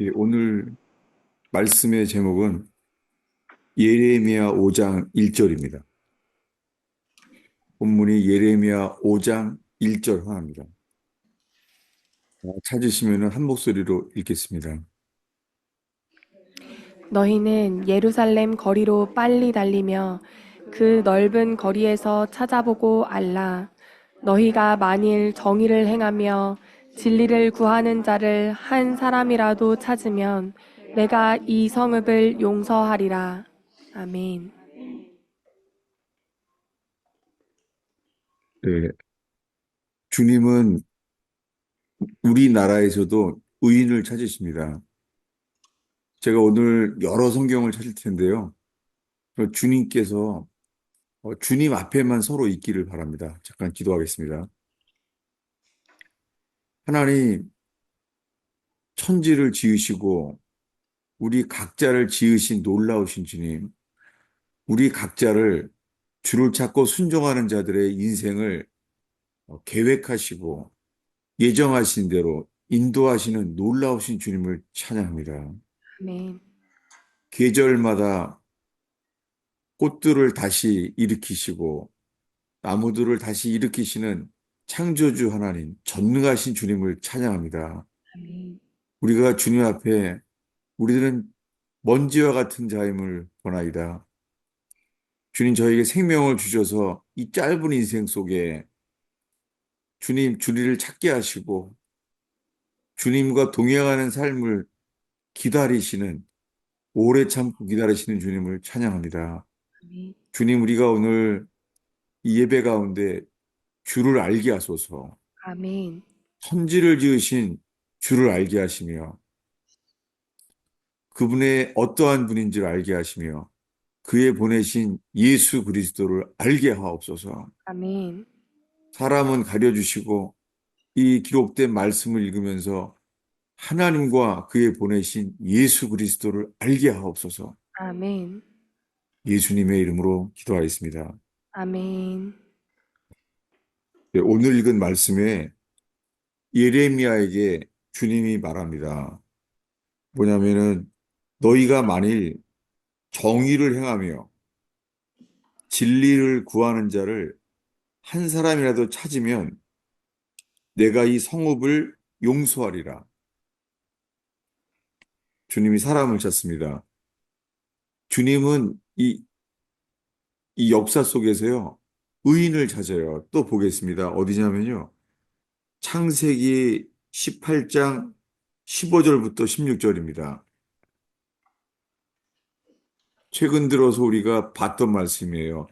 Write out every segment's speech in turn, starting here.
예, 오늘 말씀의 제목은 예레미야 5장 1절입니다. 본문이 예레미야 5장 1절 하나입니다. 찾으시면 한 목소리로 읽겠습니다. 너희는 예루살렘 거리로 빨리 달리며 그 넓은 거리에서 찾아보고 알라. 너희가 만일 정의를 행하며 진리를 구하는 자를 한 사람이라도 찾으면 내가 이 성읍을 용서하리라. 아멘. 네, 주님은 우리나라에서도 의인을 찾으십니다. 제가 오늘 여러 성경을 찾을 텐데요. 주님께서 주님 앞에만 서로 있기를 바랍니다. 잠깐 기도하겠습니다. 하나님, 천지를 지으시고 우리 각자를 지으신 놀라우신 주님, 우리 각자를 주를 찾고 순종하는 자들의 인생을 계획하시고 예정하신 대로 인도하시는 놀라우신 주님을 찬양합니다. 아멘. 계절마다 꽃들을 다시 일으키시고 나무들을 다시 일으키시는 창조주 하나님, 전능하신 주님을 찬양합니다. 아멘. 우리가 주님 앞에 우리들은 먼지와 같은 자임을 보나이다. 주님 저에게 생명을 주셔서 이 짧은 인생 속에 주님 주리를 찾게 하시고 주님과 동행하는 삶을 기다리시는 오래 참고 기다리시는 주님을 찬양합니다. 아멘. 주님 우리가 오늘 이 예배 가운데 주를 알게 하소서. 아멘. 천지를 지으신 주를 알게 하시며 그분의 어떠한 분인지를 알게 하시며 그의 보내신 예수 그리스도를 알게 하옵소서. 아멘. 사람은 가려주시고 이 기록된 말씀을 읽으면서 하나님과 그의 보내신 예수 그리스도를 알게 하옵소서. 아멘. 예수님의 이름으로 기도하였습니다. 아멘. 네, 오늘 읽은 말씀에 예레미야에게 주님이 말합니다. 뭐냐면은 너희가 만일 정의를 행하며 진리를 구하는 자를 한 사람이라도 찾으면 내가 이 성읍을 용서하리라. 주님이 사람을 찾습니다. 주님은 이 역사 속에서요, 의인을 찾아요. 또 보겠습니다. 어디냐면요. 창세기 18장 15절부터 16절입니다. 최근 들어서 우리가 봤던 말씀이에요.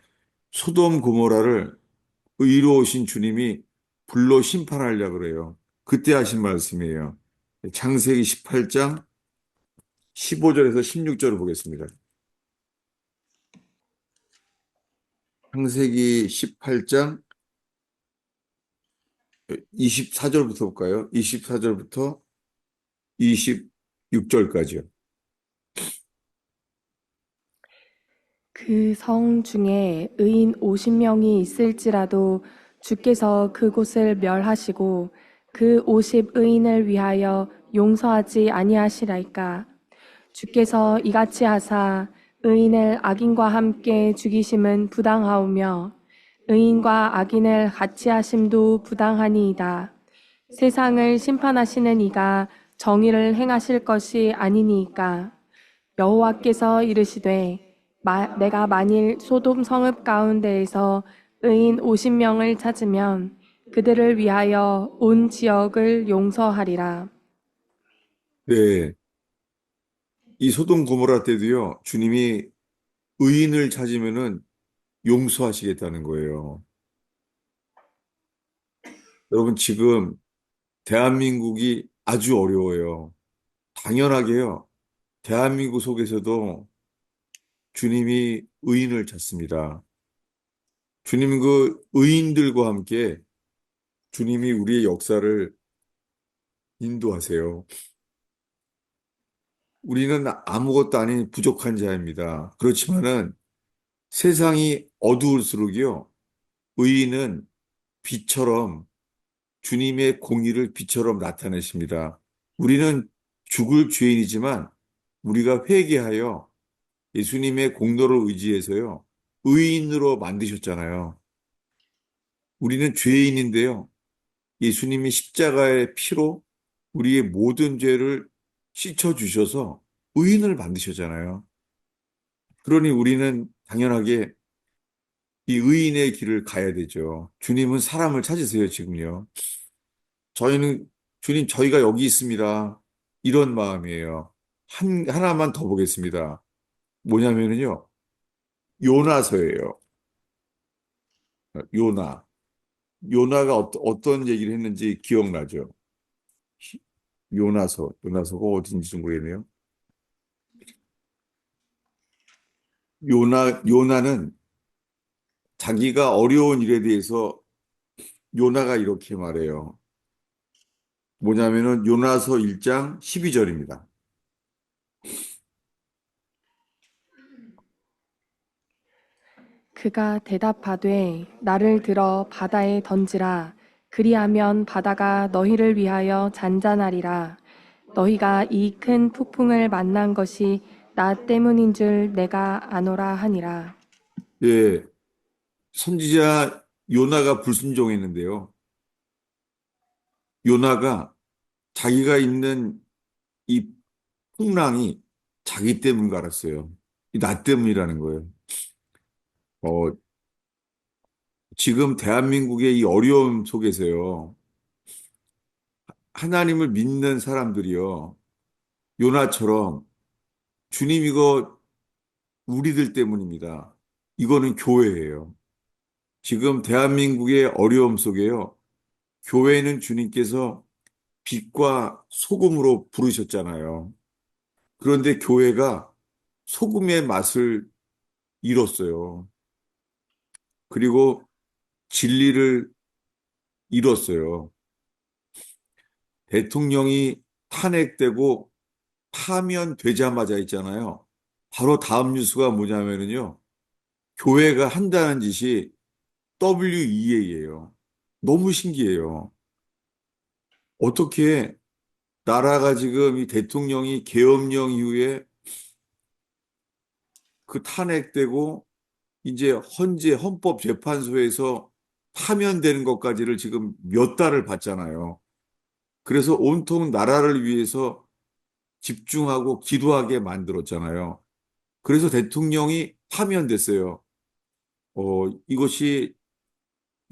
소돔 고모라를 의로우신 주님이 불로 심판하려고 그래요. 그때 하신 말씀이에요. 창세기 18장 15절에서 16절을 보겠습니다. 창세기 18장 24절부터 볼까요? 24절부터 26절까지요. 그 성 중에 의인 50명이 있을지라도 주께서 그곳을 멸하시고 그 50 의인을 위하여 용서하지 아니하시라이까. 주께서 이같이 하사 의인을 악인과 함께 죽이심은 부당하오며 의인과 악인을 같이 하심도 부당하니이다. 세상을 심판하시는 이가 정의를 행하실 것이 아니니이까. 여호와께서 이르시되 내가 만일 소돔 성읍 가운데에서 의인 50명을 찾으면 그들을 위하여 온 지역을 용서하리라. 네, 이 소돔 고모라 때도요, 주님이 의인을 찾으면은 용서하시겠다는 거예요. 여러분, 지금 대한민국이 아주 어려워요. 당연하게요. 대한민국 속에서도 주님이 의인을 찾습니다. 주님 그 의인들과 함께 주님이 우리의 역사를 인도하세요. 우리는 아무것도 아닌 부족한 자입니다. 그렇지만은 세상이 어두울수록요, 의인은 빛처럼 주님의 공의를 빛처럼 나타내십니다. 우리는 죽을 죄인이지만 우리가 회개하여 예수님의 공로를 의지해서요, 의인으로 만드셨잖아요. 우리는 죄인인데요. 예수님이 십자가의 피로 우리의 모든 죄를 씻어주셔서 의인을 만드셨잖아요. 그러니 우리는 당연하게 이 의인의 길을 가야 되죠. 주님은 사람을 찾으세요, 지금요. 저희는, 주님, 저희가 여기 있습니다. 이런 마음이에요. 하나만 더 보겠습니다. 뭐냐면요. 요나서예요. 요나. 요나가 어떤 얘기를 했는지 기억나죠? 요나서가 어딘지 좀 모르겠네요. 요나는 자기가 어려운 일에 대해서 요나가 이렇게 말해요. 뭐냐면은 요나서 1장 12절입니다. 그가 대답하되 나를 들어 바다에 던지라. 그리하면 바다가 너희를 위하여 잔잔하리라. 너희가 이 큰 폭풍을 만난 것이 나 때문인 줄 내가 아노라 하니라. 예, 선지자 요나가 불순종했는데요. 요나가 자기가 있는 이 풍랑이 자기 때문인 줄 알았어요. 나 때문이라는 거예요. 어, 지금 대한민국의 이 어려움 속에서요, 하나님을 믿는 사람들이요, 요나처럼 주님 이거 우리들 때문입니다. 이거는 교회예요. 지금 대한민국의 어려움 속에요, 교회는 주님께서 빛과 소금으로 부르셨잖아요. 그런데 교회가 소금의 맛을 잃었어요. 그리고 진리를 잃었어요. 대통령이 탄핵되고 파면되자마자 있잖아요. 바로 다음 뉴스가 뭐냐면요. 교회가 한다는 짓이 WEA예요. 너무 신기해요. 어떻게 나라가 지금 이 대통령이 계엄령 이후에 그 탄핵되고 이제 헌재 헌법재판소에서 파면되는 것까지를 지금 몇 달을 봤잖아요. 그래서 온통 나라를 위해서 집중하고 기도하게 만들었잖아요. 그래서 대통령이 파면됐어요. 이것이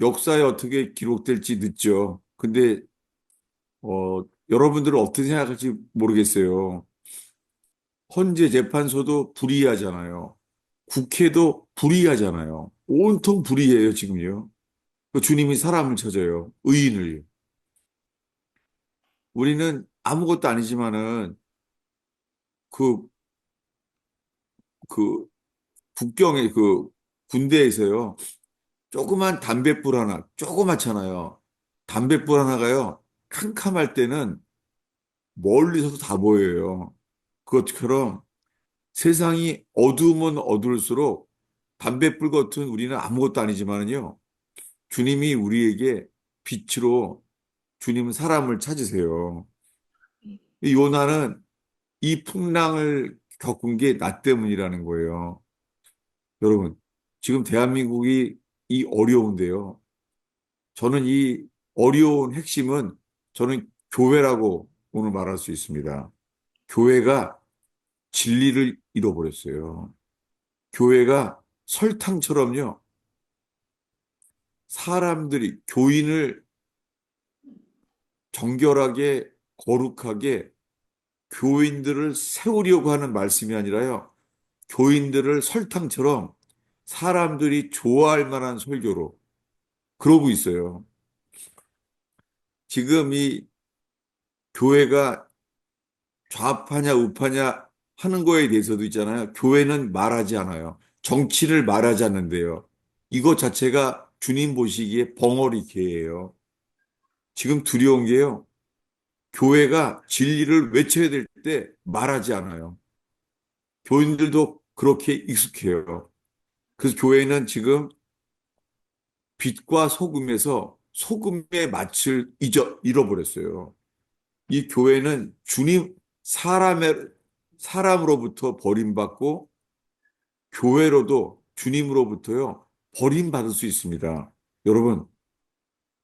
역사에 어떻게 기록될지 늦죠. 근데 여러분들은 어떻게 생각할지 모르겠어요. 헌재 재판소도 불의하잖아요. 국회도 불의하잖아요. 온통 불의해요, 지금요. 그 주님이 사람을 찾아요. 의인을. 우리는 아무것도 아니지만은 그, 그 국경에 그 군대에서요. 조그만 담뱃불 하나, 조그맣잖아요. 담뱃불 하나가요. 캄캄할 때는 멀리서도 다 보여요. 그것처럼 세상이 어두우면 어두울수록 담뱃불 같은 우리는 아무것도 아니지만은요. 주님이 우리에게 빛으로 주님은 사람을 찾으세요. 이 요나는 이 풍랑을 겪은 게 나 때문이라는 거예요. 여러분, 지금 대한민국이 이 어려운데요. 저는 이 어려운 핵심은 저는 교회라고 오늘 말할 수 있습니다. 교회가 진리를 잃어버렸어요. 교회가 설탕처럼요. 사람들이 교인을 정결하게 거룩하게 교인들을 세우려고 하는 말씀이 아니라요. 교인들을 설탕처럼 사람들이 좋아할 만한 설교로 그러고 있어요. 지금 이 교회가 좌파냐 우파냐 하는 거에 대해서도 있잖아요. 교회는 말하지 않아요. 정치를 말하지 않는데요. 이것 자체가 주님 보시기에 벙어리 개예요. 지금 두려운 게요. 교회가 진리를 외쳐야 될 때 말하지 않아요. 교인들도 그렇게 익숙해요. 그래서 교회는 지금 빛과 소금에서 소금의 맛을 잃어버렸어요. 이 교회는 주님, 사람의, 사람으로부터 버림받고 교회로도 주님으로부터요, 버림받을 수 있습니다. 여러분,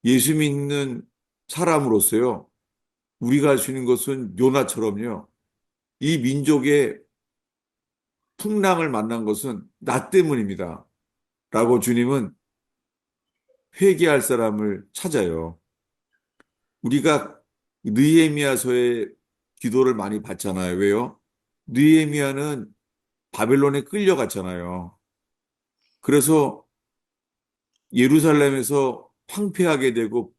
예수 믿는 사람으로서요, 우리가 할 수 있는 것은 요나처럼요, 이 민족의 풍랑을 만난 것은 나 때문입니다. 라고 주님은 회개할 사람을 찾아요. 우리가 느헤미야서의 기도를 많이 받잖아요. 왜요? 느헤미야는 바벨론에 끌려갔잖아요. 그래서 예루살렘에서 황폐하게 되고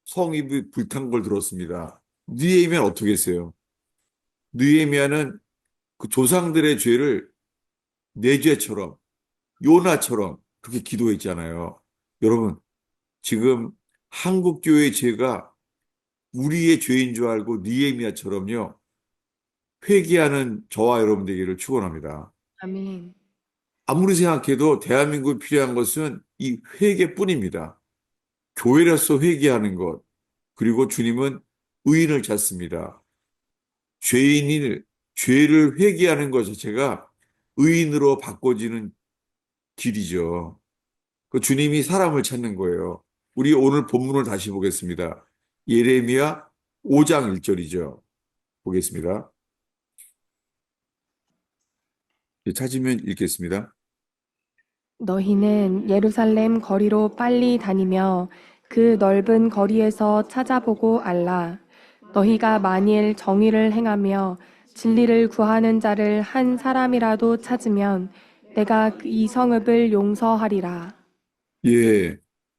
성이 불탄 걸 들었습니다. 느헤미야는 어떻게 했어요? 느헤미야는 그 조상들의 죄를 내 죄처럼 요나처럼 그렇게 기도했잖아요. 여러분, 지금 한국 교회의 죄가 우리의 죄인 줄 알고 느헤미야처럼요. 회개하는 저와 여러분 되기를 축원합니다. 아멘. 아무리 생각해도 대한민국에 필요한 것은 이 회개뿐입니다. 교회로서 회개하는 것. 그리고 주님은 의인을 찾습니다. 죄인을 죄를 회개하는 것 자체가 의인으로 바꿔지는 길이죠. 그 주님이 사람을 찾는 거예요. 우리 오늘 본문을 다시 보겠습니다. 예레미야 5장 1절이죠. 보겠습니다. 찾으면 읽겠습니다. 너희는 예루살렘 거리로 빨리 다니며 그 넓은 거리에서 찾아보고 알라. 너희가 만일 정의를 행하며 진리를 구하는 자를 한 사람이라도 찾으면 내가 이 성읍을 용서하리라. 예,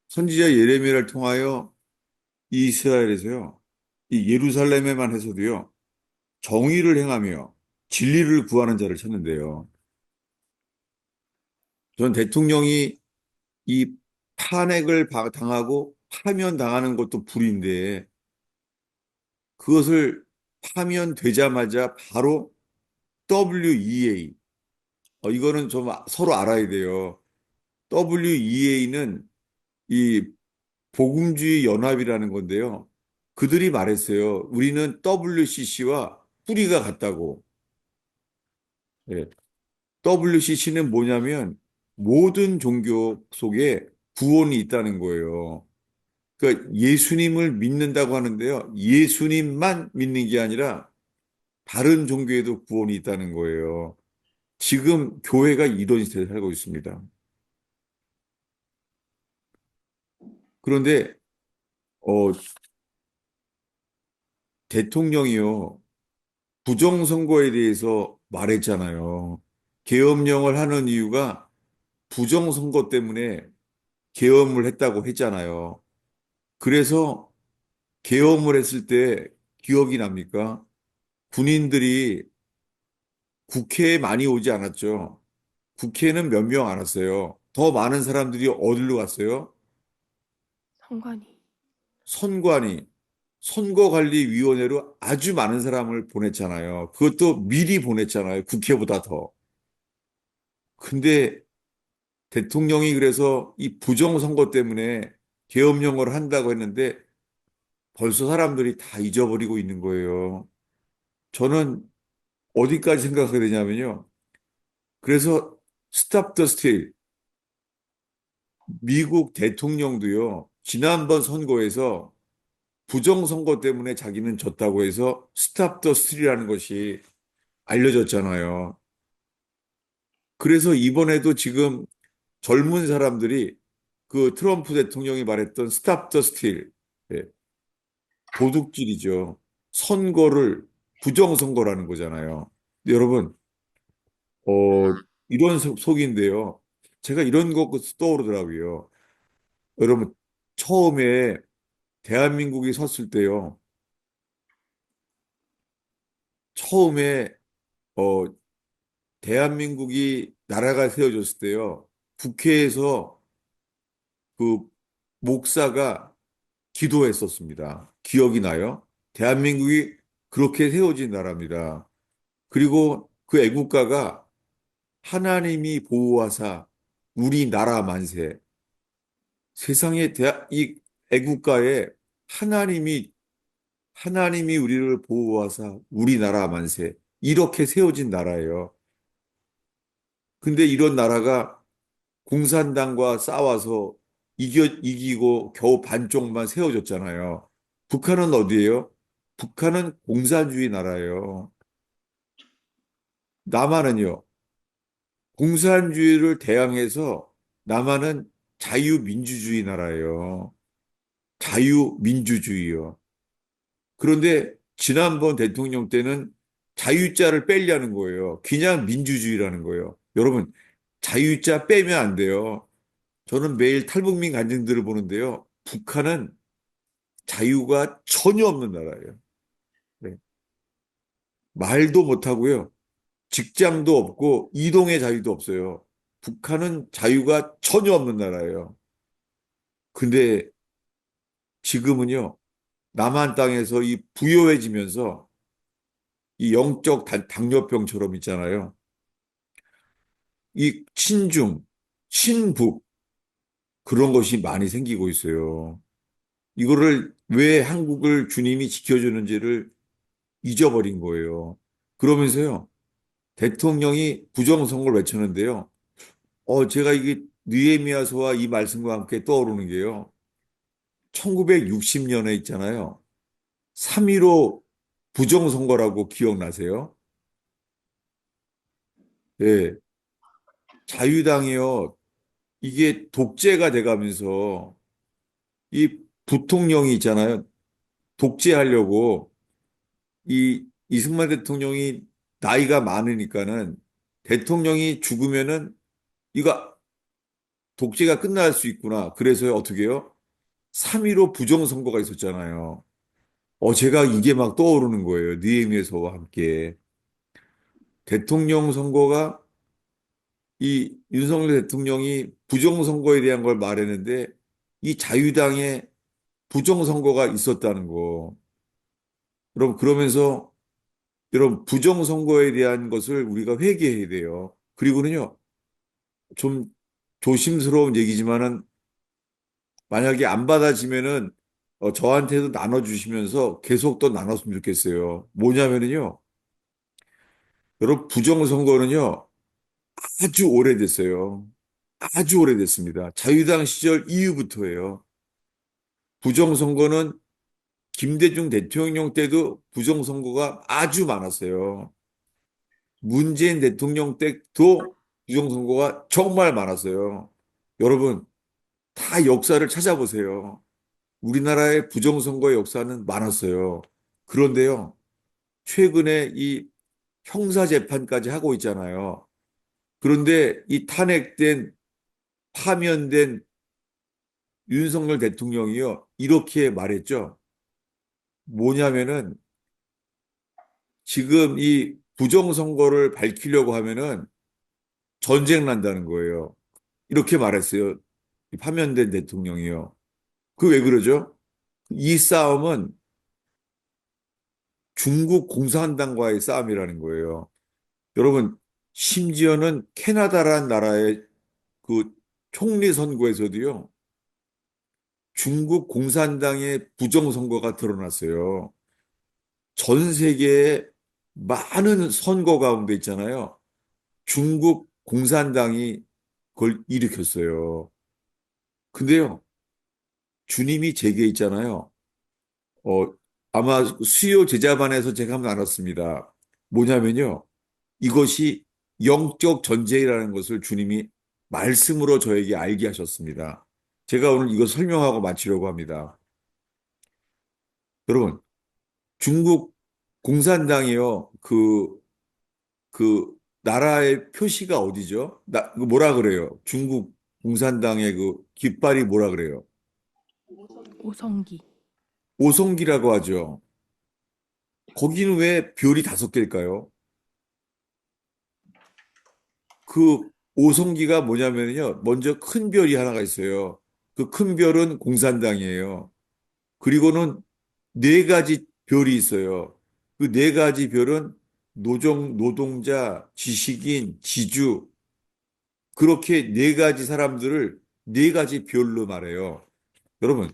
선지자 예레미야를 통하여 이스라엘에서요, 이 예루살렘에만 해서도요, 정의를 행하며 진리를 구하는 자를 찾는데요. 전 대통령이 이 탄핵을 당하고 파면당하는 것도 불인데 그것을 파면되자마자 바로 WEA, 이거는 좀 서로 알아야 돼요. WEA는 이 복음주의 연합이라는 건데요. 그들이 말했어요. 우리는 WCC와 뿌리가 같다고. 예. WCC는 뭐냐면 모든 종교 속에 구원이 있다는 거예요. 그러니까 예수님을 믿는다고 하는데요. 예수님만 믿는 게 아니라 다른 종교에도 구원이 있다는 거예요. 지금 교회가 이런 시대에 살고 있습니다. 그런데 어, 대통령이요. 부정선거에 대해서 말했잖아요. 계엄령을 하는 이유가 부정선거 때문에 계엄을 했다고 했잖아요. 그래서 계엄을 했을 때 기억이 납니까? 군인들이 국회에 많이 오지 않았죠. 국회에는 몇 명 안 왔어요. 더 많은 사람들이 어디로 갔어요? 성관이. 선관위, 선거관리위원회로 아주 많은 사람을 보냈잖아요. 그것도 미리 보냈잖아요. 국회보다 더. 근데 대통령이 그래서 이 부정선거 때문에 계엄령을 한다고 했는데 벌써 사람들이 다 잊어버리고 있는 거예요. 저는 어디까지 생각하게 되냐면요. 그래서 스탑 더 스틸 미국 대통령도요. 지난번 선거에서 부정선거 때문에 자기는 졌다고 해서 스탑 더 스틸이라는 것이 알려졌잖아요. 그래서 이번에도 지금 젊은 사람들이 그 트럼프 대통령이 말했던 스탑 더 스틸, 도둑질이죠. 선거를 부정선거라는 거잖아요. 근데 여러분, 어, 이런 속인데요. 제가 이런 거 떠오르더라고요. 여러분, 처음에 대한민국이 섰을 때요. 처음에 어, 대한민국이 나라가 세워졌을 때요. 국회에서 그 목사가 기도했었습니다. 기억이 나요? 대한민국이 그렇게 세워진 나라입니다. 그리고 그 애국가가 하나님이 보호하사 우리나라 만세. 세상에 이 애국가에 하나님이 하나님이 우리를 보호하사 우리나라 만세. 이렇게 세워진 나라예요. 근데 이런 나라가 공산당과 싸워서 이기고 겨우 반쪽만 세워졌잖아요. 북한은 어디예요? 북한은 공산주의 나라예요. 남한은요, 공산주의를 대항해서 남한은 자유민주주의 나라예요. 자유민주주의요. 그런데 지난번 대통령 때는 자유자를 빼려는 거예요. 그냥 민주주의라는 거예요. 여러분, 자유자 빼면 안 돼요. 저는 매일 탈북민 간증들을 보는데요. 북한은 자유가 전혀 없는 나라예요. 네. 말도 못하고요. 직장도 없고 이동의 자유도 없어요. 북한은 자유가 전혀 없는 나라예요. 근데 지금은요, 남한 땅에서 이 부유해지면서 이 영적 당뇨병처럼 있잖아요. 이 친중, 친북 그런 것이 많이 생기고 있어요. 이거를 왜 한국을 주님이 지켜주는지를 잊어버린 거예요. 그러면서요, 대통령이 부정선거를 외쳤는데요. 제가 이게 느헤미야서와 이 말씀과 함께 떠오르는 게요. 1960년에 있잖아요. 3.15 부정선거라고 기억나세요? 예. 자유당이요. 이게 독재가 돼가면서 이 부통령이 있잖아요. 독재하려고 이 이승만 대통령이 나이가 많으니까는 대통령이 죽으면은 이거 독재가 끝날 수 있구나. 그래서 어떻게 해요? 3.15 부정선거가 있었잖아요. 제가 이게 막 떠오르는 거예요. 느헤미야서와 함께. 대통령 선거가 이 윤석열 대통령이 부정선거에 대한 걸 말했는데 이 자유당의 부정선거가 있었다는 거. 그럼 그러면서 이런 부정선거에 대한 것을 우리가 회개해야 돼요. 그리고는요, 좀 조심스러운 얘기지만은 만약에 안 받아지면은 저한테도 나눠주시면서 계속 또 나눴으면 좋겠어요. 뭐냐면은요, 여러분 부정선거는요, 아주 오래됐어요. 아주 오래됐습니다. 자유당 시절 이후부터예요. 부정선거는 김대중 대통령 때도 부정선거가 아주 많았어요. 문재인 대통령 때도 부정선거가 정말 많았어요. 여러분, 다 역사를 찾아보세요. 우리나라의 부정선거의 역사는 많았어요. 그런데요, 최근에 이 형사재판까지 하고 있잖아요. 그런데 이 파면된 윤석열 대통령이요, 이렇게 말했죠. 뭐냐면은 지금 이 부정선거를 밝히려고 하면은 전쟁 난다는 거예요. 이렇게 말했어요. 이 파면된 대통령이요. 그 왜 그러죠? 이 싸움은 중국 공산당과의 싸움이라는 거예요. 여러분, 심지어는 캐나다라는 나라의 그 총리 선거에서도요, 중국 공산당의 부정선거가 드러났어요. 전 세계의 많은 선거 가운데 있잖아요. 중국 공산당이 그걸 일으켰어요. 근데요, 주님이 제게 있잖아요. 어, 아마 수요 제자반에서 제가 한번 나눴습니다. 뭐냐면요. 이것이 영적 전쟁이라는 것을 주님이 말씀으로 저에게 알게 하셨습니다. 제가 오늘 이거 설명하고 마치려고 합니다. 여러분, 중국 공산당이요. 그 나라의 표시가 어디죠? 그 뭐라 그래요? 중국 공산당의 그 깃발이 뭐라 그래요? 오성기. 오성기라고 하죠. 거기는 왜 별이 5개일까요? 그 오성기가 뭐냐면요. 먼저 큰 별이 하나가 있어요. 그 큰 별은 공산당이에요. 그리고는 4가지 별이 있어요. 그 4가지 별은 노동자, 지식인, 지주, 그렇게 4가지 사람들을 4가지 별로 말해요. 여러분,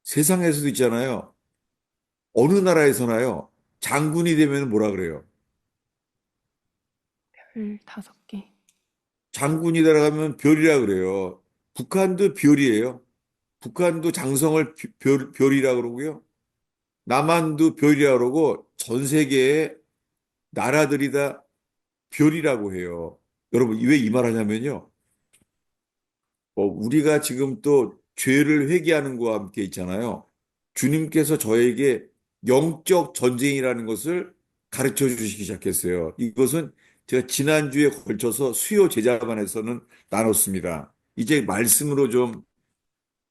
세상에서도 있잖아요. 어느 나라에서나요, 장군이 되면 뭐라 그래요? 별 5개. 장군이 들어가면 별이라 그래요. 북한도 별이에요. 북한도 장성을 별이라 그러고요. 남한도 별이라 그러고 전 세계의 나라들이 다 별이라고 해요. 여러분, 왜 이 말 하냐면요. 우리가 지금 또 죄를 회개하는 것과 함께 있잖아요. 주님께서 저에게 영적 전쟁이라는 것을 가르쳐 주시기 시작했어요. 이것은 제가 지난주에 걸쳐서 수요 제자반에서는 나눴습니다. 이제 말씀으로 좀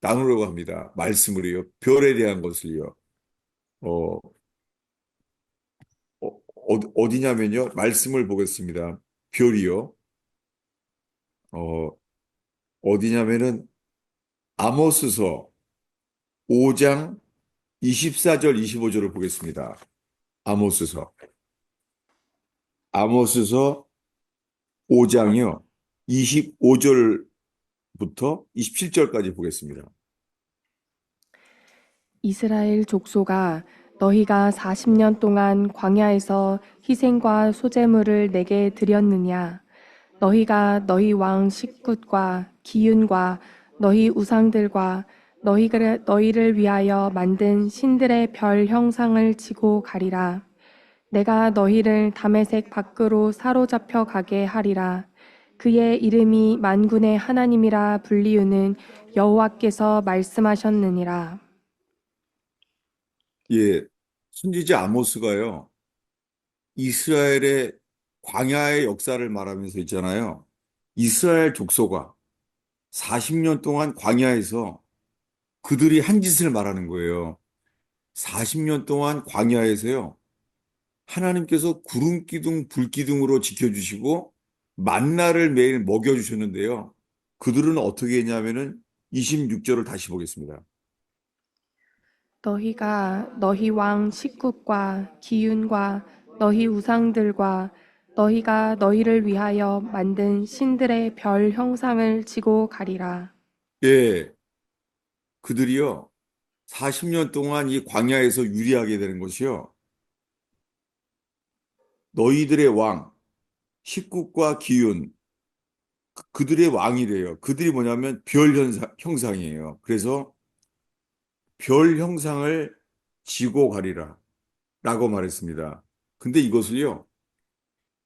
나누려고 합니다. 말씀으로요. 별에 대한 것을요. 어, 어디냐면요. 말씀을 보겠습니다. 별이요. 어, 어디냐면은 아모스서 5장 24절, 25절을 보겠습니다. 아모스서. 아모스서 5장이요. 25절부터 27절까지 보겠습니다. 이스라엘 족속아, 너희가 40년 동안 광야에서 희생과 소제물을 내게 드렸느냐? 너희가 너희 왕 식굿과 기윤과 너희 우상들과 너희를 위하여 만든 신들의 별 형상을 지고 가리라. 내가 너희를 다메섹 밖으로 사로잡혀 가게 하리라. 그의 이름이 만군의 하나님이라 불리우는 여호와께서 말씀하셨느니라. 예, 선지자 아모스가요. 이스라엘의 광야의 역사를 말하면서 있잖아요. 이스라엘 족속아 40년 동안 광야에서 그들이 한 짓을 말하는 거예요. 40년 동안 광야에서요. 하나님께서 구름 기둥, 불 기둥으로 지켜주시고 만나를 매일 먹여주셨는데요. 그들은 어떻게 했냐면은 26절을 다시 보겠습니다. 너희가 너희 왕 식국과 기윤과 너희 우상들과 너희가 너희를 위하여 만든 신들의 별 형상을 지고 가리라. 예, 그들이요. 40년 동안 이 광야에서 유리하게 되는 것이요. 너희들의 왕, 식국과 기윤, 그들의 왕이래요. 그들이 뭐냐면 별 형상이에요. 그래서 별 형상을 지고 가리라 라고 말했습니다. 근데 이것을요.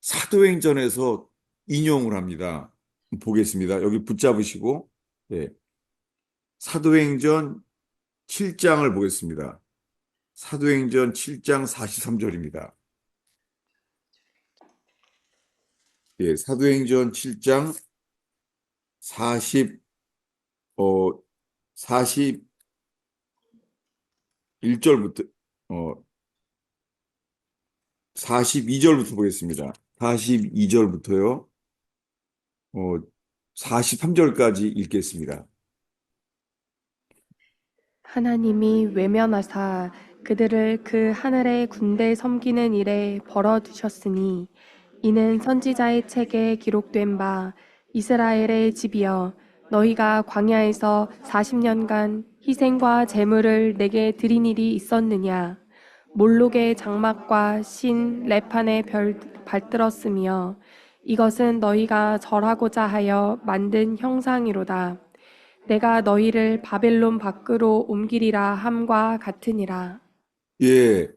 사도행전에서 인용을 합니다. 보겠습니다. 여기 붙잡으시고, 예, 사도행전 7장을 보겠습니다. 사도행전 7장 43절입니다. 예, 사도행전 7장 40, 41절부터, 42절부터 보겠습니다. 42절부터요, 43절까지 읽겠습니다. 하나님이 외면하사 그들을 그 하늘의 군대 섬기는 일에 벌어두셨으니 이는 선지자의 책에 기록된 바 이스라엘의 집이여 너희가 광야에서 40년간 희생과 제물을 내게 드린 일이 있었느냐 몰록의 장막과 신 레판의 별 발들었으며 이것은 너희가 절하고자 하여 만든 형상이로다. 내가 너희를 바벨론 밖으로 옮기리라 함과 같으니라. 예,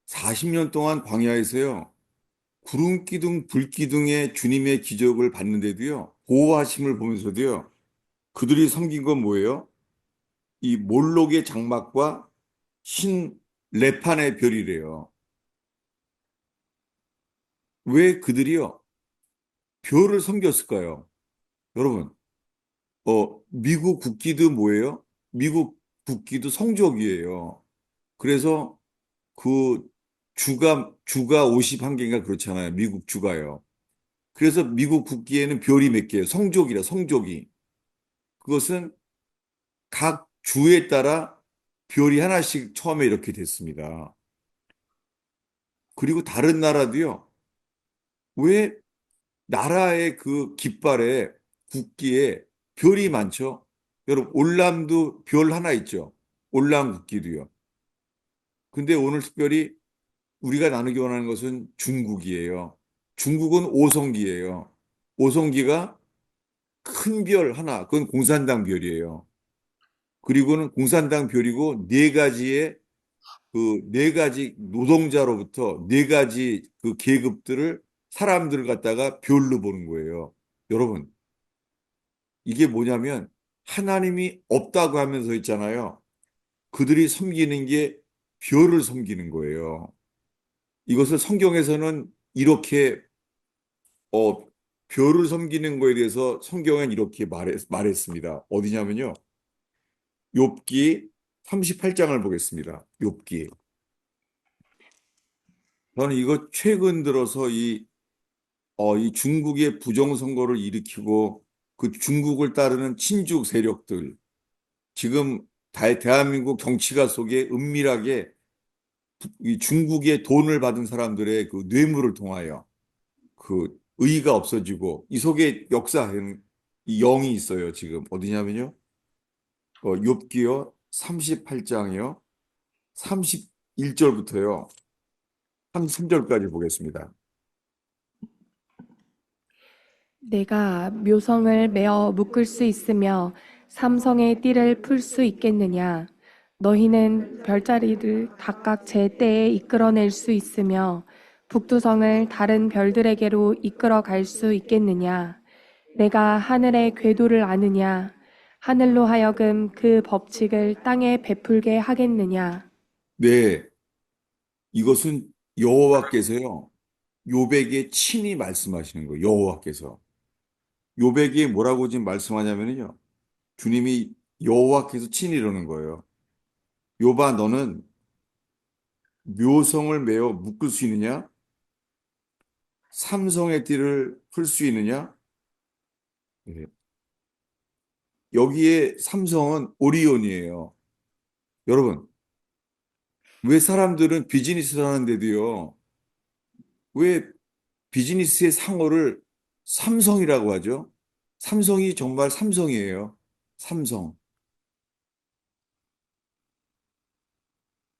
40년 동안 광야에서요, 구름 기둥, 불 기둥의 주님의 기적을 봤는데도요, 보호하심을 보면서도요, 그들이 섬긴 건 뭐예요? 이 몰록의 장막과 신 레판의 별이래요. 왜 그들이요, 별을 섬겼을까요? 여러분, 미국 국기도 뭐예요? 미국 국기도 성적이에요. 그래서 그 주가 51개인가 그렇잖아요. 미국 주가요. 그래서 미국 국기에는 별이 몇 개예요? 성족이라, 성족이. 그것은 각 주에 따라 별이 하나씩 처음에 이렇게 됐습니다. 그리고 다른 나라도요. 왜 나라의 그 깃발에 국기에 별이 많죠? 여러분, 올람도 별 하나 있죠? 올람 국기도요. 근데 오늘 특별히 우리가 나누기 원하는 것은 중국이에요. 중국은 오성기예요. 오성기가 큰 별 하나, 그건 공산당 별이에요. 그리고는 공산당 별이고 네 가지 노동자로부터 네 가지 그 계급들을 사람들을 갖다가 별로 보는 거예요. 여러분, 이게 뭐냐면 하나님이 없다고 하면서 있잖아요. 그들이 섬기는 게 별을 섬기는 거예요. 이것을 성경에서는 이렇게 어, 별을 섬기는 거에 대해서 성경은 이렇게 말했습니다. 어디냐면요. 욥기 38장을 보겠습니다. 욥기. 저는 이거 최근 들어서 이 중국의 부정선거를 일으키고 그 중국을 따르는 친중 세력들, 지금 대한민국 정치가 속에 은밀하게 이 중국의 돈을 받은 사람들의 그 뇌물을 통하여 그 의의가 없어지고 이 속에 역사에는 이 영이 있어요. 지금 어디냐면요. 욥기요. 38장이요. 31절부터요. 33절까지 보겠습니다. 내가 묘성을 메어 묶을 수 있으며 삼성의 띠를 풀 수 있겠느냐? 너희는 별자리를 각각 제 때에 이끌어낼 수 있으며 북두성을 다른 별들에게로 이끌어 갈 수 있겠느냐? 내가 하늘의 궤도를 아느냐? 하늘로 하여금 그 법칙을 땅에 베풀게 하겠느냐? 네, 이것은 여호와께서요. 요백에 친히 말씀하시는 거예요. 여호와께서. 요백이 뭐라고 지금 말씀하냐면요. 주님이 여호와께서 친히 이러는 거예요. 요바 너는 묘성을 메어 묶을 수 있느냐? 삼성의 띠를 풀 수 있느냐? 예. 여기에 삼성은 오리온이에요. 여러분, 왜 사람들은 비즈니스를 하는데도요, 왜 비즈니스의 상호를 삼성이라고 하죠? 삼성이 정말 삼성이에요. 삼성.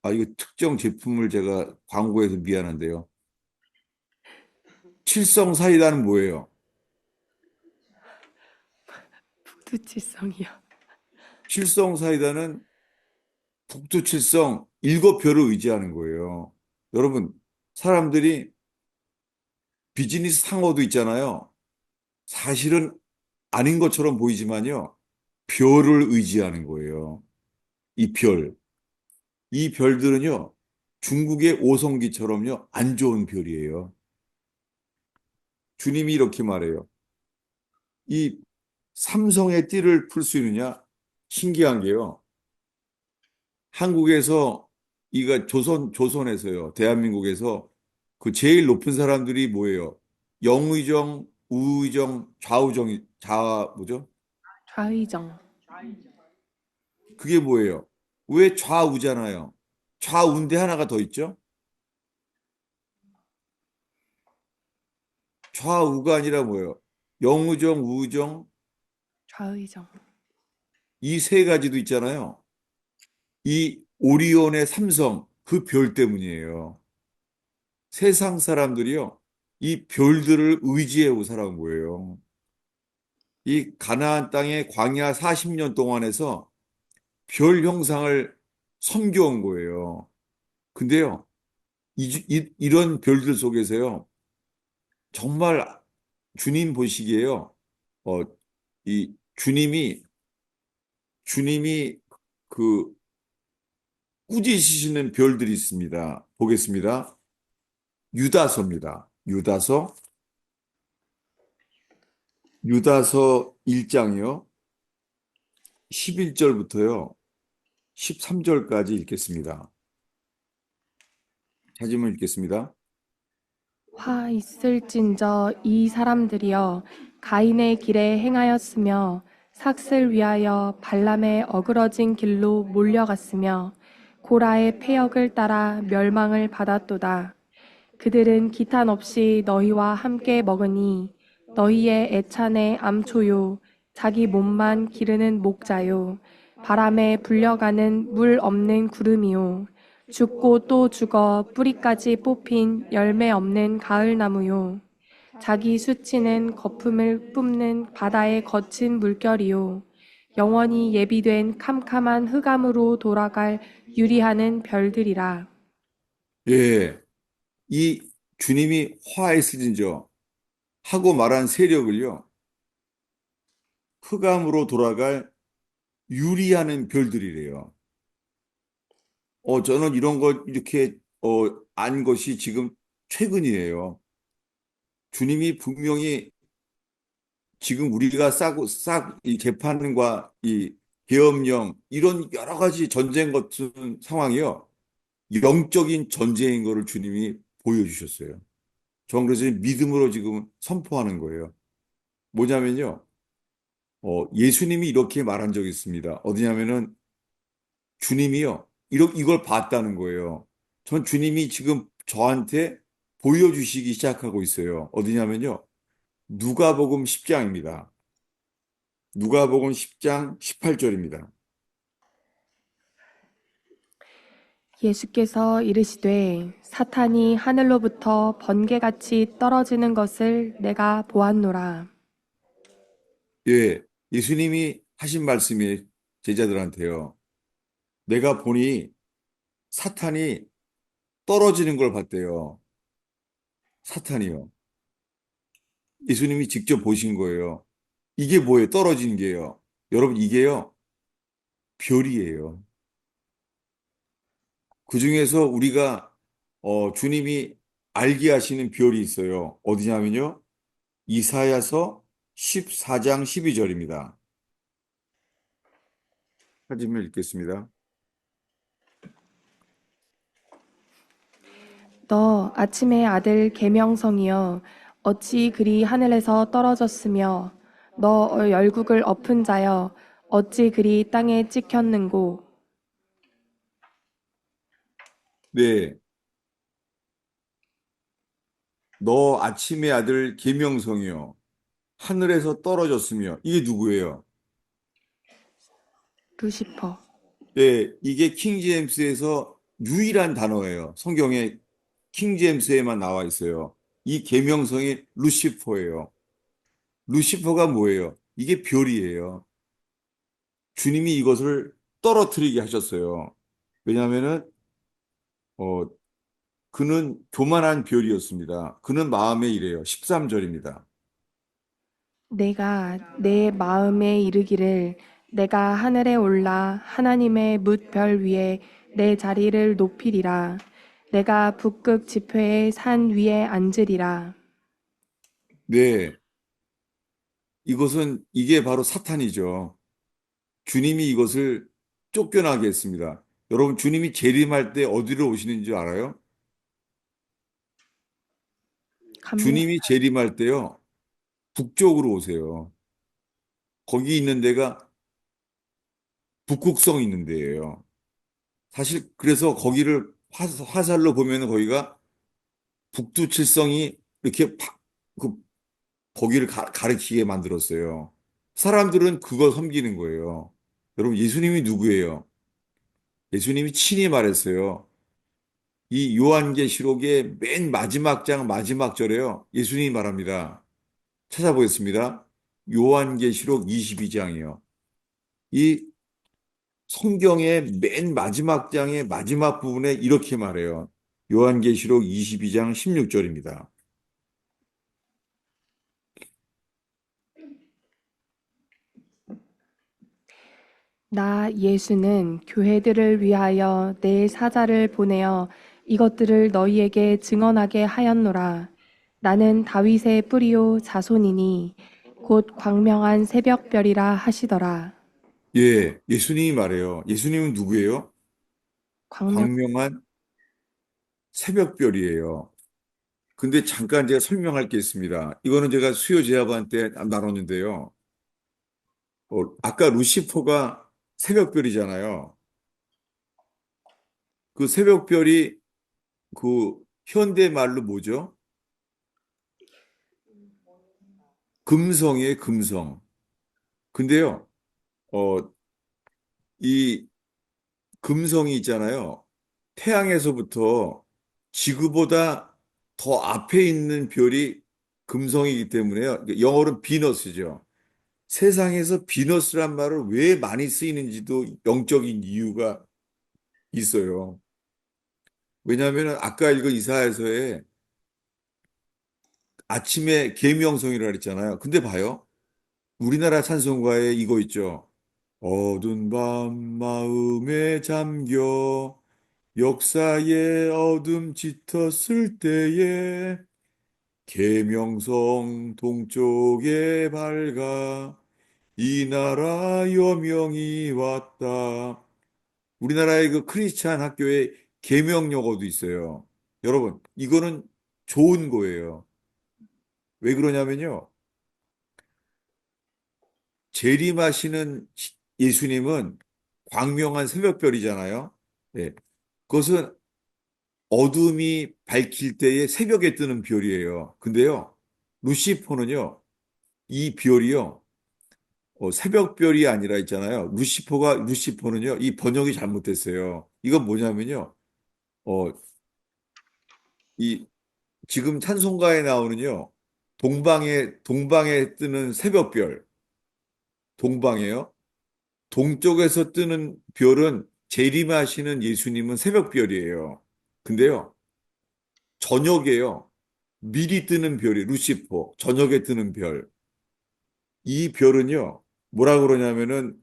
아, 이거 특정 제품을 제가 광고해서 미안한데요. 칠성 사이다는 뭐예요? 북두칠성이요. 칠성 사이다는 북두칠성 일곱 별을 의지하는 거예요. 여러분, 사람들이 비즈니스 상호도 있잖아요. 사실은 아닌 것처럼 보이지만요. 별을 의지하는 거예요. 이 별. 이 별들은요. 중국의 오성기처럼요. 안 좋은 별이에요. 주님이 이렇게 말해요. 이 삼성의 띠를 풀 수 있느냐? 신기한 게요. 한국에서 이가 조선에서요. 대한민국에서 그 제일 높은 사람들이 뭐예요? 영의정, 우의정, 뭐죠? 좌의정. 그게 뭐예요? 왜 좌우잖아요. 좌우인데 하나가 더 있죠? 좌우가 아니라 뭐예요? 영의정, 우의정, 좌의정. 이 세 가지도 있잖아요. 이 오리온의 삼성, 그 별 때문이에요. 세상 사람들이요. 이 별들을 의지하고 살아온 거예요. 이 가나안 땅의 광야 40년 동안에서 별 형상을 섬겨온 거예요. 근데요, 이런 별들 속에서요, 정말 주님 보시기에요, 어, 이 주님이 그 꾸짖으시는 별들이 있습니다. 보겠습니다. 유다서입니다. 유다서 1장이요. 11절부터요. 13절까지 읽겠습니다. 찾으면 읽겠습니다. 화 있을진저 이 사람들이여 가인의 길에 행하였으며 삭슬 위하여 발람의 어그러진 길로 몰려갔으며 고라의 패역을 따라 멸망을 받았도다. 그들은 기탄 없이 너희와 함께 먹으니 너희의 애찬의 암초요 자기 몸만 기르는 목자요 바람에 불려가는 물 없는 구름이요 죽고 또 죽어 뿌리까지 뽑힌 열매 없는 가을나무요. 자기 수치는 거품을 뿜는 바다의 거친 물결이요. 영원히 예비된 캄캄한 흑암으로 돌아갈 유리하는 별들이라. 예, 이 주님이 화했을진저 하고 말한 세력을요, 흑암으로 돌아갈 유리하는 별들이래요. 저는 이런 걸 이렇게, 안 것이 지금 최근이에요. 주님이 분명히 지금 우리가 이 재판과 이 계엄령, 이런 여러 가지 전쟁 같은 상황이요. 영적인 전쟁인 거를 주님이 보여주셨어요. 전 그래서 믿음으로 지금 선포하는 거예요. 뭐냐면요. 예수님이 이렇게 말한 적이 있습니다. 어디냐면은 주님이요. 이걸 봤다는 거예요. 전 주님이 지금 저한테 보여주시기 시작하고 있어요. 어디냐면요. 누가복음 10장입니다. 누가복음 10장 18절입니다. 예수께서 이르시되 사탄이 하늘로부터 번개같이 떨어지는 것을 내가 보았노라. 예, 예수님이 하신 말씀이 제자들한테요. 내가 보니 사탄이 떨어지는 걸 봤대요. 사탄이요. 예수님이 직접 보신 거예요. 이게 뭐예요? 떨어지는 게요. 여러분, 이게요. 별이에요. 그 중에서 우리가 주님이 알게 하시는 별이 있어요. 어디냐면요. 이사야서 14장 12절입니다. 하지만 읽겠습니다. 너 아침의 아들 계명성이여 어찌 그리 하늘에서 떨어졌으며 너 열국을 엎은 자여 어찌 그리 땅에 찍혔는고. 네. 너 아침의 아들 계명성이요. 하늘에서 떨어졌으며 이게 누구예요? 루시퍼. 네, 이게 킹제임스에서 유일한 단어예요. 성경에 킹제임스에만 나와 있어요. 이 계명성이 루시퍼예요. 루시퍼가 뭐예요? 이게 별이에요. 주님이 이것을 떨어뜨리게 하셨어요. 왜냐하면은 어, 그는 교만한 별이었습니다. 그는 마음에 이래요. 13절입니다. 내가 내 마음에 이르기를 내가 하늘에 올라 하나님의 뭇별 위에 내 자리를 높이리라. 내가 북극 지폐의 산 위에 앉으리라. 네, 이게 바로 사탄이죠. 주님이 이것을 쫓겨나게 했습니다. 여러분, 주님이 재림할 때 어디로 오시는 줄 알아요? 감명. 주님이 재림할 때요, 북쪽으로 오세요. 거기 있는 데가 북극성 있는 데예요. 사실 그래서 거기를 화살로 보면은 거기가 북두칠성이 이렇게 그 거기를 가리키게 만들었어요. 사람들은 그걸 섬기는 거예요. 여러분, 예수님이 누구예요? 예수님이 친히 말했어요. 이 요한계시록의 맨 마지막 장 마지막 절에요. 예수님이 말합니다. 찾아보겠습니다. 요한계시록 22장이요. 이 성경의 맨 마지막 장의 마지막 부분에 이렇게 말해요. 요한계시록 22장 16절입니다. 나 예수는 교회들을 위하여 내 사자를 보내어 이것들을 너희에게 증언하게 하였노라. 나는 다윗의 뿌리요 자손이니 곧 광명한 새벽별이라 하시더라. 예, 예수님이 말해요. 예수님은 누구예요? 광명. 광명한 새벽별이에요. 근데 잠깐 제가 설명할 게 있습니다. 이거는 제가 수요 제자반 때 나눴는데요. 아까 루시퍼가 새벽별이잖아요. 그 새벽별이 그 현대 말로 뭐죠? 금성이에요, 금성. 근데요, 어, 이 금성이 있잖아요. 태양에서부터 지구보다 더 앞에 있는 별이 금성이기 때문에요. 영어로는 비너스죠. 세상에서 비너스란 말을 왜 많이 쓰이는지도 영적인 이유가 있어요. 왜냐하면 아까 읽은 이사야서에 아침에 계명성이라 그랬잖아요. 근데 봐요. 우리나라 찬송가에 이거 있죠. 어두운 밤 마음에 잠겨 역사의 어둠 짙었을 때에 계명성 동쪽에 밝아 이 나라 여명이 왔다. 우리나라의 그 크리스찬 학교에 계명 영어도 있어요. 여러분, 이거는 좋은 거예요. 왜 그러냐면요. 재림하시는 예수님은 광명한 새벽별이잖아요. 예. 그것은 어둠이 밝힐 때에 새벽에 뜨는 별이에요. 근데요, 루시퍼는요, 이 별이요, 새벽별이 아니라 있잖아요. 루시퍼는요, 이 번역이 잘못됐어요. 이건 뭐냐면요, 어, 이, 지금 찬송가에 나오는요, 동방에 뜨는 새벽별, 동방에요. 동쪽에서 뜨는 별은 재림하시는 예수님은 새벽별이에요. 근데요, 저녁에요. 미리 뜨는 별이 루시퍼, 저녁에 뜨는 별. 이 별은요, 뭐라 그러냐면은,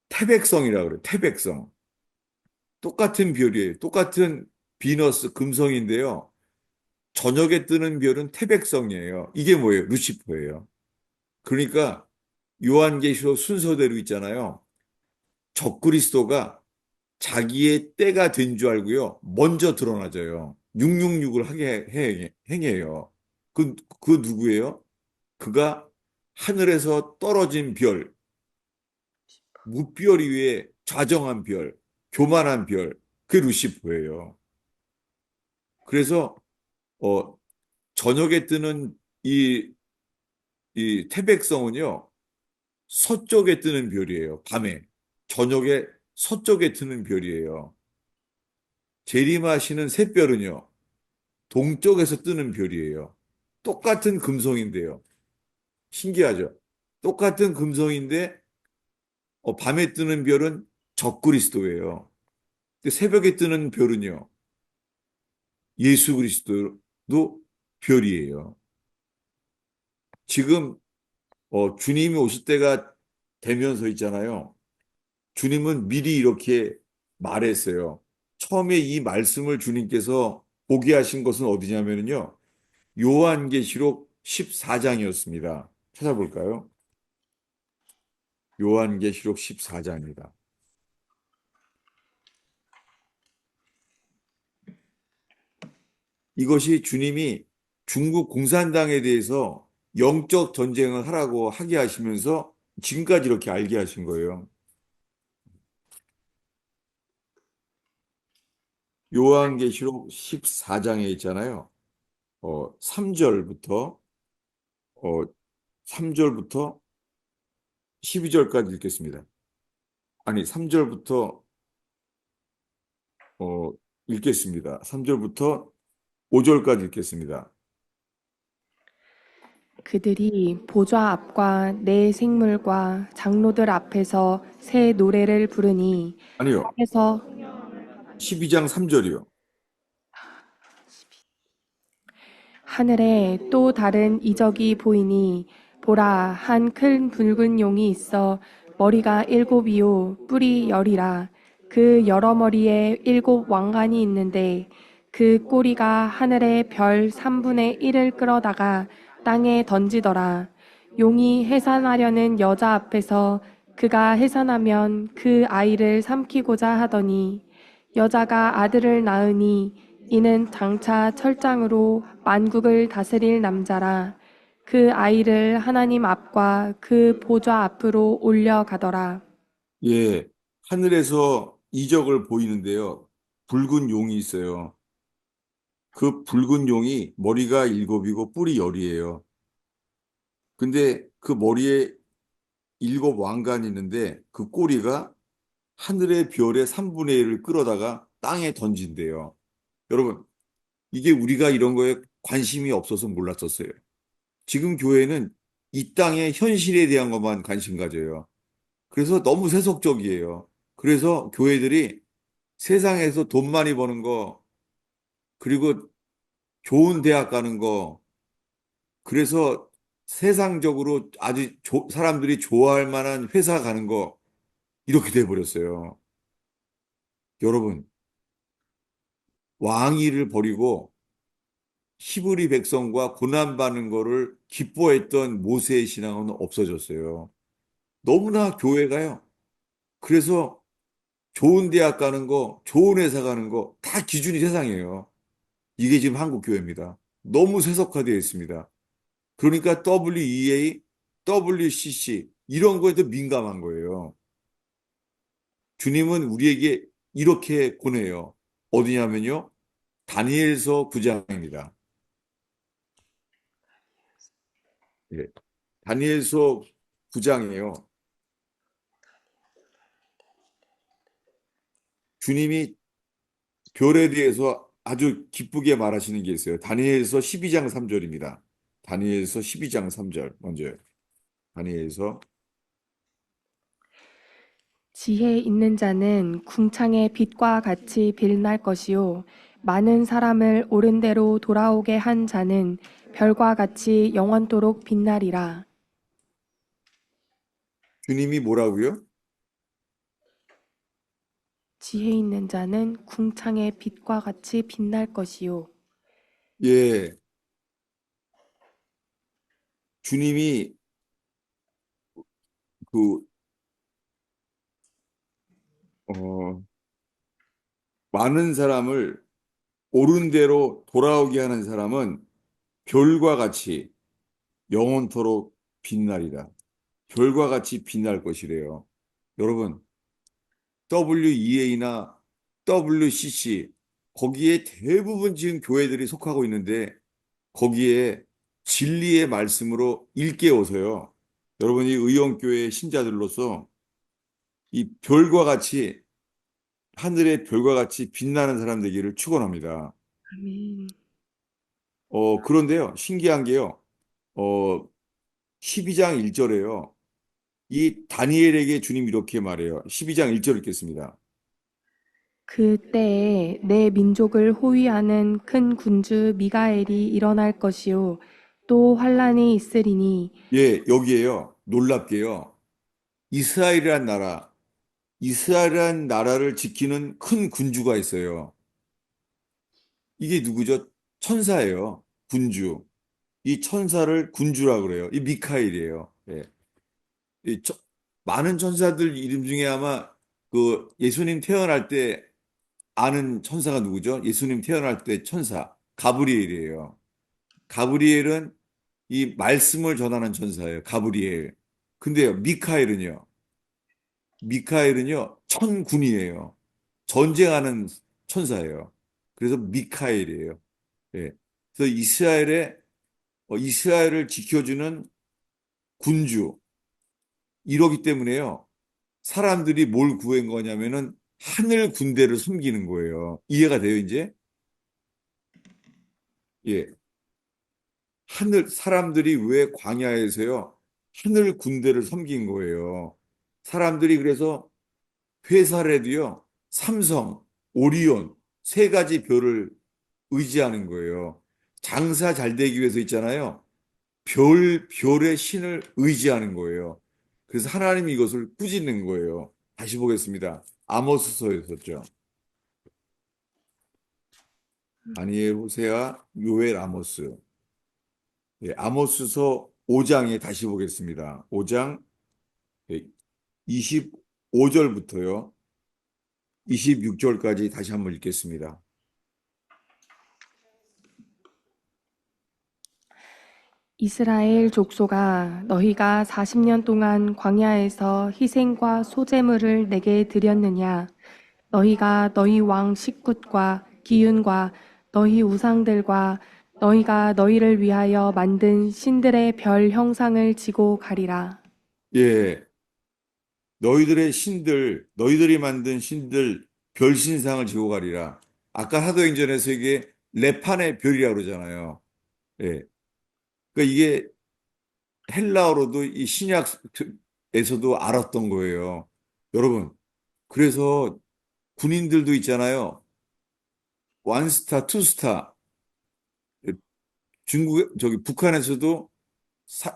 태백성이라 그래요. 태백성. 똑같은 별이에요. 똑같은 비너스, 금성인데요. 저녁에 뜨는 별은 태백성이에요. 이게 뭐예요? 루시퍼예요. 그러니까 요한계시록 순서대로 있잖아요. 적그리스도가 자기의 때가 된 줄 알고요. 먼저 드러나져요. 666을 행해요. 그 누구예요? 그가 하늘에서 떨어진 별, 무별 위에 좌정한 별, 교만한 별, 그게 루시퍼예요. 그래서 어, 저녁에 뜨는 이, 이 태백성은요, 서쪽에 뜨는 별이에요. 밤에. 저녁에 서쪽에 뜨는 별이에요. 재림하시는 샛별은요, 동쪽에서 뜨는 별이에요. 똑같은 금성인데요. 신기하죠? 똑같은 금성인데 밤에 뜨는 별은 적그리스도예요. 근데 새벽에 뜨는 별은요. 예수 그리스도도 별이에요. 지금 주님이 오실 때가 되면서 있잖아요. 주님은 미리 이렇게 말했어요. 처음에 이 말씀을 주님께서 보게 하신 것은 어디냐면요. 요한계시록 14장이었습니다. 찾아볼까요? 요한계시록 14장입니다. 이것이 주님이 중국 공산당에 대해서 영적 전쟁을 하라고 하게 하시면서 지금까지 이렇게 알게 하신 거예요. 요한계시록 14장에 있잖아요. 3절부터, 어, 3절부터 12절까지 읽겠습니다. 아니, 3절부터, 어, 읽겠습니다. 3절부터 5절까지 읽겠습니다. 그들이 보좌 앞과 내 생물과 장로들 앞에서 새 노래를 부르니 아니요. 해서 12장 3절이요. 하늘에 또 다른 이적이 보이니 보라 한 큰 붉은 용이 있어 머리가 일곱이요 뿔이 열이라 그 여러 머리에 일곱 왕관이 있는데 그 꼬리가 하늘의 별 3분의 1을 끌어다가 땅에 던지더라. 용이 해산하려는 여자 앞에서 그가 해산하면 그 아이를 삼키고자 하더니 여자가 아들을 낳으니 이는 장차 철장으로 만국을 다스릴 남자라. 그 아이를 하나님 앞과 그 보좌 앞으로 올려가더라. 예, 하늘에서 이적을 보이는데요. 붉은 용이 있어요. 그 붉은 용이 머리가 일곱이고 뿔이 열이에요. 근데 그 머리에 일곱 왕관이 있는데 그 꼬리가 하늘의 별의 3분의 1을 끌어다가 땅에 던진대요. 여러분, 이게 우리가 이런 거에 관심이 없어서 몰랐었어요. 지금 교회는 이 땅의 현실에 대한 것만 관심 가져요. 그래서 너무 세속적이에요. 그래서 교회들이 세상에서 돈 많이 버는 거, 그리고 좋은 대학 가는 거, 그래서 세상적으로 아주 사람들이 좋아할 만한 회사 가는 거, 이렇게 돼버렸어요. 여러분, 왕위를 버리고 히브리 백성과 고난받는 거를 기뻐했던 모세의 신앙은 없어졌어요. 너무나 교회가요. 그래서 좋은 대학 가는 거, 좋은 회사 가는 거, 다 기준이 세상이에요. 이게 지금 한국 교회입니다. 너무 세속화되어 있습니다. 그러니까 WEA, WCC, 이런 거에도 민감한 거예요. 주님은 우리에게 이렇게 권해요. 어디냐면요. 다니엘서 9장입니다. 예. 다니엘서 9장이에요. 주님이 별에 대해서 아주 기쁘게 말하시는 게 있어요. 다니엘서 12장 3절입니다. 다니엘서 12장 3절 먼저. 다니엘서. 지혜 있는 자는 궁창의 빛과 같이 빛날 것이요 많은 사람을 옳은 대로 돌아오게 한 자는 별과 같이 영원토록 빛나리라. 주님이 뭐라고요? 지혜 있는 자는 궁창의 빛과 같이 빛날 것이요. 예, 주님이 그, 어, 많은 사람을 옳은 대로 돌아오게 하는 사람은 별과 같이 영원토록 빛나리라. 별과 같이 빛날 것이래요. 여러분, WEA나 WCC, 거기에 대부분 지금 교회들이 속하고 있는데, 거기에 진리의 말씀으로 일깨워서요. 여러분이 의원교회 신자들로서 이 별과 같이, 하늘의 별과 같이 빛나는 사람 되기를 축원합니다. 아멘. 그런데요, 신기한 게요, 어, 12장 1절에요. 이 다니엘에게 주님 이렇게 말해요. 12장 1절 읽겠습니다. 그 때에 내 민족을 호위하는 큰 군주 미가엘이 일어날 것이요 또 환란이 있으리니 예, 여기에요. 놀랍게요. 이스라엘이란 나라, 이스라엘이란 나라를 지키는 큰 군주가 있어요. 이게 누구죠? 천사예요. 군주. 이 천사를 군주라 그래요. 이 미카엘이에요. 예. 이 많은 천사들 이름 중에 아마 그 예수님 태어날 때 아는 천사가 누구죠? 예수님 태어날 때 천사 가브리엘이에요. 가브리엘은 이 말씀을 전하는 천사예요. 가브리엘. 근데요, 미카엘은요, 천군이에요. 전쟁하는 천사예요. 그래서 미카엘이에요. 예. 그래서 이스라엘을 지켜주는 군주. 이러기 때문에요. 사람들이 뭘 구한 거냐면은 하늘 군대를 섬기는 거예요. 이해가 돼요, 이제? 예. 사람들이 왜 광야에서요? 하늘 군대를 섬긴 거예요. 사람들이 그래서 회사라도요, 삼성, 오리온, 세 가지 별을 의지하는 거예요. 장사 잘 되기 위해서 있잖아요. 별의 신을 의지하는 거예요. 그래서 하나님이 이것을 꾸짖는 거예요. 다시 보겠습니다. 아모스서였었죠. 다니엘, 호세아, 요엘, 아모스. 예, 아모스서 5장에 다시 보겠습니다. 5장 25절부터요. 26절까지 다시 한번 읽겠습니다. 이스라엘 족속아 너희가 40년 동안 광야에서 희생과 소제물을 내게 드렸느냐 너희가 너희 왕 식굿과 기윤과 너희 우상들과 너희가 너희를 위하여 만든 신들의 별 형상을 지고 가리라. 예, 너희들이 만든 신들 별신상을 지고 가리라. 아까 사도행전에서 이게 레판의 별이라고 그러잖아요. 예. 그러니까 이게 헬라어로도 이 신약에서도 알았던 거예요. 여러분, 그래서 군인들도 있잖아요. 원스타, 투스타. 저기 북한에서도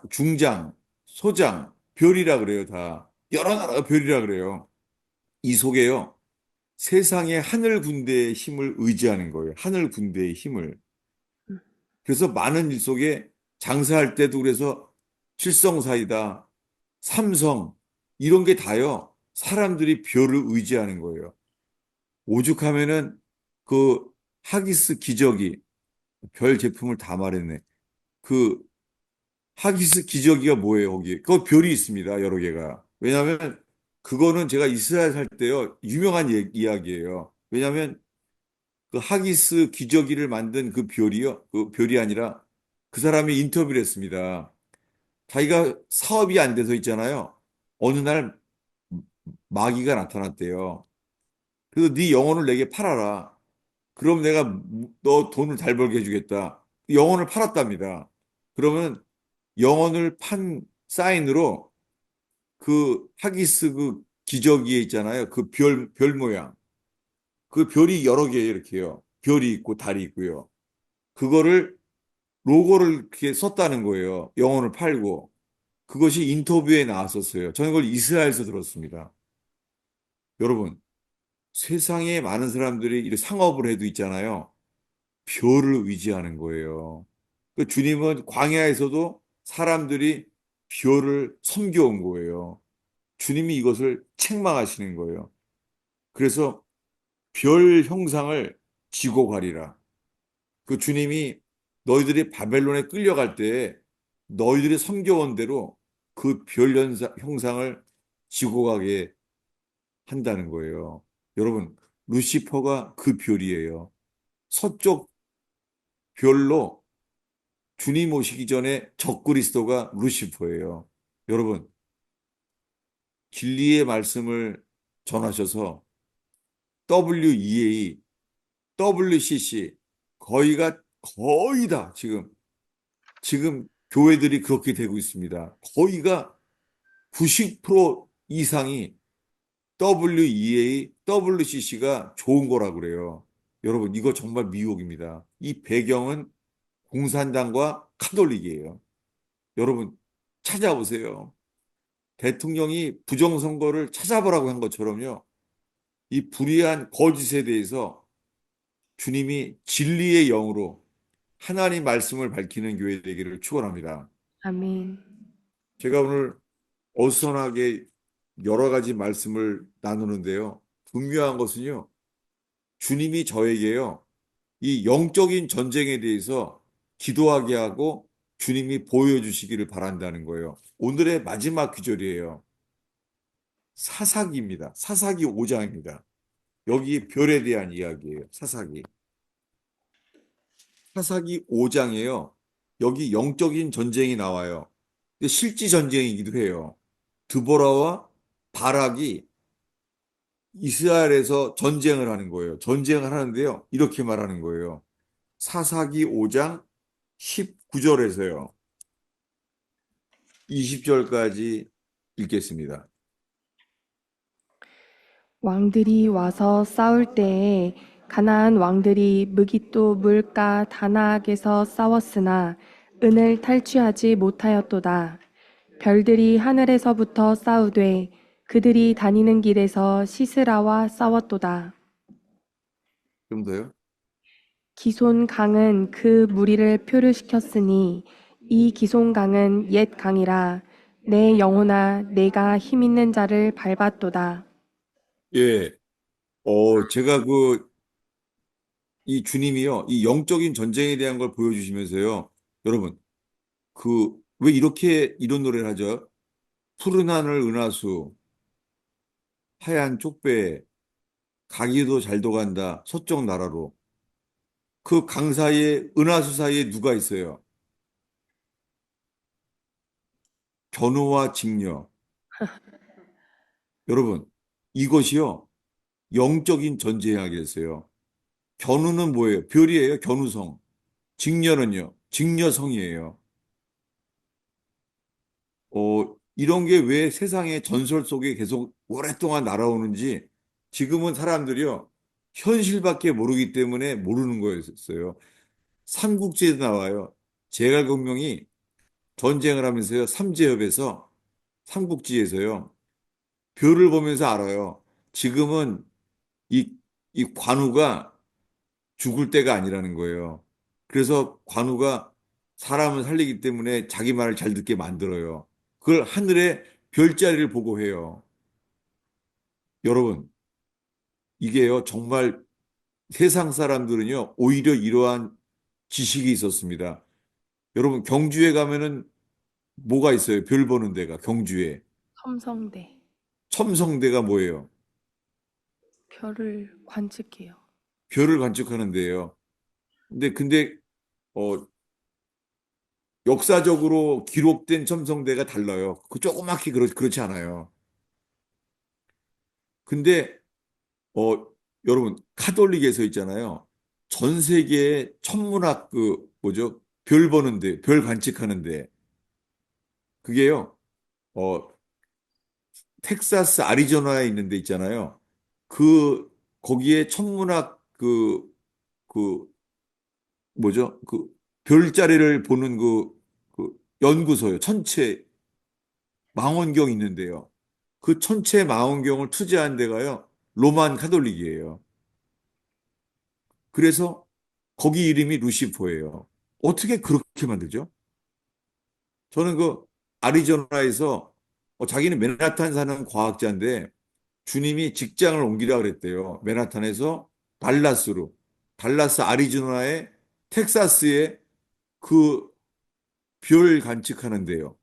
중장, 소장, 별이라 그래요, 다. 여러 나라가 별이라 그래요. 이 속에요. 세상의 하늘 군대의 힘을 의지하는 거예요. 하늘 군대의 힘을. 그래서 많은 일 속에 장사할 때도 그래서 칠성사이다, 삼성, 이런 게 다요. 사람들이 별을 의지하는 거예요. 오죽하면은 그 하기스 기저귀, 별 제품을 다 말했네. 그 하기스 기저귀가 뭐예요, 거기? 그 별이 있습니다, 여러 개가. 왜냐하면 그거는 제가 이스라엘 살 때요, 유명한 이야기예요. 왜냐하면 그 하기스 기저귀를 만든 그 별이요, 그 별이 아니라 그 사람이 인터뷰를 했습니다. 자기가 사업이 안 돼서 있잖아요. 어느 날 마귀가 나타났대요. 그래서 네 영혼을 내게 팔아라. 그럼 내가 너 돈을 잘 벌게 해주겠다. 영혼을 팔았답니다. 그러면 영혼을 판 사인으로 그 하기스 그 기저귀에 있잖아요. 그 별 모양. 그 별이 여러 개 이렇게요. 별이 있고 달이 있고요. 그거를 로고를 이렇게 썼다는 거예요. 영혼을 팔고. 그것이 인터뷰에 나왔었어요. 저는 그걸 이스라엘에서 들었습니다. 여러분, 세상에 많은 사람들이 이렇게 상업을 해도 있잖아요. 별을 의지하는 거예요. 그 주님은 광야에서도 사람들이 별을 섬겨온 거예요. 주님이 이것을 책망하시는 거예요. 그래서 별 형상을 지고 가리라. 그 주님이 너희들이 바벨론에 끌려갈 때 너희들이 섬겨온 대로 그 별 형상을 지고 가게 한다는 거예요. 여러분, 루시퍼가 그 별이에요. 서쪽 별로 주님 오시기 전에 적그리스도가 루시퍼예요. 여러분, 진리의 말씀을 전하셔서 WEA, WCC 거의 다 지금 교회들이 그렇게 되고 있습니다. 거의가 90% 이상이 WEA, WCC가 좋은 거라 그래요. 여러분, 이거 정말 미혹입니다. 이 배경은 공산당과 카톨릭이에요. 여러분, 찾아보세요. 대통령이 부정선거를 찾아보라고 한 것처럼요. 이 불의한 거짓에 대해서 주님이 진리의 영으로 하나님 말씀을 밝히는 교회 되기를 축원합니다. 아멘. 제가 오늘 어수선하게 여러 가지 말씀을 나누는데요. 분명한 것은요. 주님이 저에게요. 이 영적인 전쟁에 대해서 기도하게 하고 주님이 보여주시기를 바란다는 거예요. 오늘의 마지막 귀절이에요. 사사기입니다. 사사기 5장입니다. 여기 별에 대한 이야기예요. 사사기. 사사기 5장에요. 여기 영적인 전쟁이 나와요. 근데 실지 전쟁이기도 해요. 드보라와 바락이 이스라엘에서 전쟁을 하는 거예요. 전쟁을 하는데요. 이렇게 말하는 거예요. 사사기 5장 19절에서요. 20절까지 읽겠습니다. 왕들이 와서 싸울 때에 가나안 왕들이 무깃도 물가 다나악에서 싸웠으나 은을 탈취하지 못하였도다. 별들이 하늘에서부터 싸우되 그들이 다니는 길에서 시스라와 싸웠도다. 좀 더요? 기손 강은 그 무리를 표류시켰으니 이 기손 강은 옛 강이라 내 영혼아 내가 힘 있는 자를 밟았도다. 예. 제가 이 주님이요. 이 영적인 전쟁에 대한 걸 보여주시면서요. 여러분, 왜 이렇게 이런 노래를 하죠? 푸른 하늘 은하수, 하얀 쪽배, 가기도 잘도 간다, 서쪽 나라로. 그 강 사이에, 은하수 사이에 누가 있어요? 견우와 직녀. 여러분, 이것이요. 영적인 전쟁하겠어요. 견우는 뭐예요? 별이에요. 견우성. 직녀는요. 직녀성이에요. 이런 게 왜 세상의 전설 속에 계속 오랫동안 날아오는지 지금은 사람들이요. 현실밖에 모르기 때문에 모르는 거였어요. 삼국지에도 나와요. 제갈공명이 전쟁을 하면서요. 삼제협에서 삼국지에서요. 별을 보면서 알아요. 지금은 이, 이 관우가 죽을 때가 아니라는 거예요. 그래서 관우가 사람을 살리기 때문에 자기 말을 잘 듣게 만들어요. 그걸 하늘의 별자리를 보고 해요. 여러분, 이게요, 정말 세상 사람들은요, 오히려 이러한 지식이 있었습니다. 여러분, 경주에 가면은 뭐가 있어요? 별 보는 데가, 경주에. 첨성대. 첨성대가 뭐예요? 별을 관측해요. 별을 관측하는 데예요. 근데, 어, 역사적으로 기록된 첨성대가 달라요. 그 조그맣게 그렇지 않아요. 근데 어, 여러분, 카톨릭에서 있잖아요. 전 세계의 천문학 뭐죠? 별 보는데, 별 관측하는데, 그게요, 어, 텍사스 아리조나에 있는 데 있잖아요. 거기에 천문학 그, 뭐죠? 별자리를 보는 그 연구소요. 천체 망원경 있는데요. 그 천체 망원경을 투자한 데가요, 로만 카톨릭이에요. 그래서 거기 이름이 루시퍼예요. 어떻게 그렇게 만들죠? 저는 아리조나에서 자기는 맨하탄 사는 과학자인데 주님이 직장을 옮기라 그랬대요. 맨하탄에서 달라스로. 달라스 아리조나의 텍사스에 그 별 관측하는데요.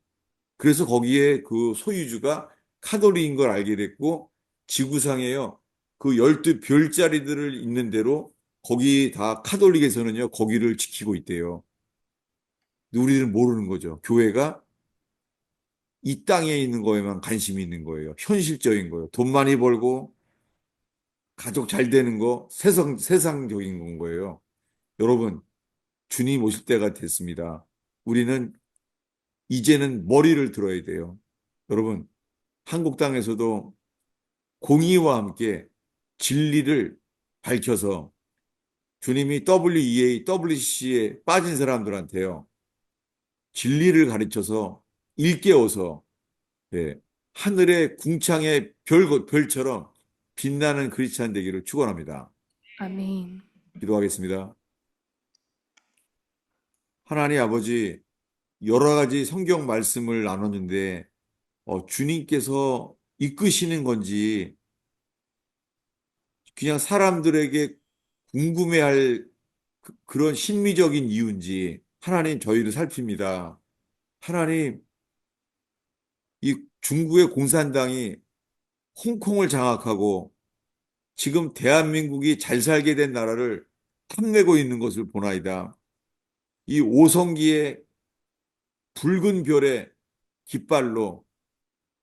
그래서 거기에 그 소유주가 카톨릭인 걸 알게 됐고 지구상에요. 그 12별자리들을 있는 대로 거기 다 카톨릭에서는요. 거기를 지키고 있대요. 우리들은 모르는 거죠. 교회가 이 땅에 있는 거에만 관심이 있는 거예요. 현실적인 거예요. 돈 많이 벌고 가족 잘 되는 거 세상적인 건 거예요. 여러분, 주님 오실 때가 됐습니다. 우리는 이제는 머리를 들어야 돼요. 여러분, 한국 땅에서도 공의와 함께 진리를 밝혀서 주님이 WEA, WCC에 빠진 사람들한테요. 진리를 가르쳐서 일깨워서 예, 하늘의 궁창의 별처럼 빛나는 크리스찬 되기를 축원합니다. 아멘. 기도하겠습니다. 하나님 아버지, 여러 가지 성경 말씀을 나눴는데 주님께서 이끄시는 건지 그냥 사람들에게 궁금해할 그런 심미적인 이유인지 하나님 저희를 살핍니다. 하나님, 이 중국의 공산당이 홍콩을 장악하고 지금 대한민국이 잘 살게 된 나라를 탐내고 있는 것을 보나이다. 이 오성기의 붉은 별의 깃발로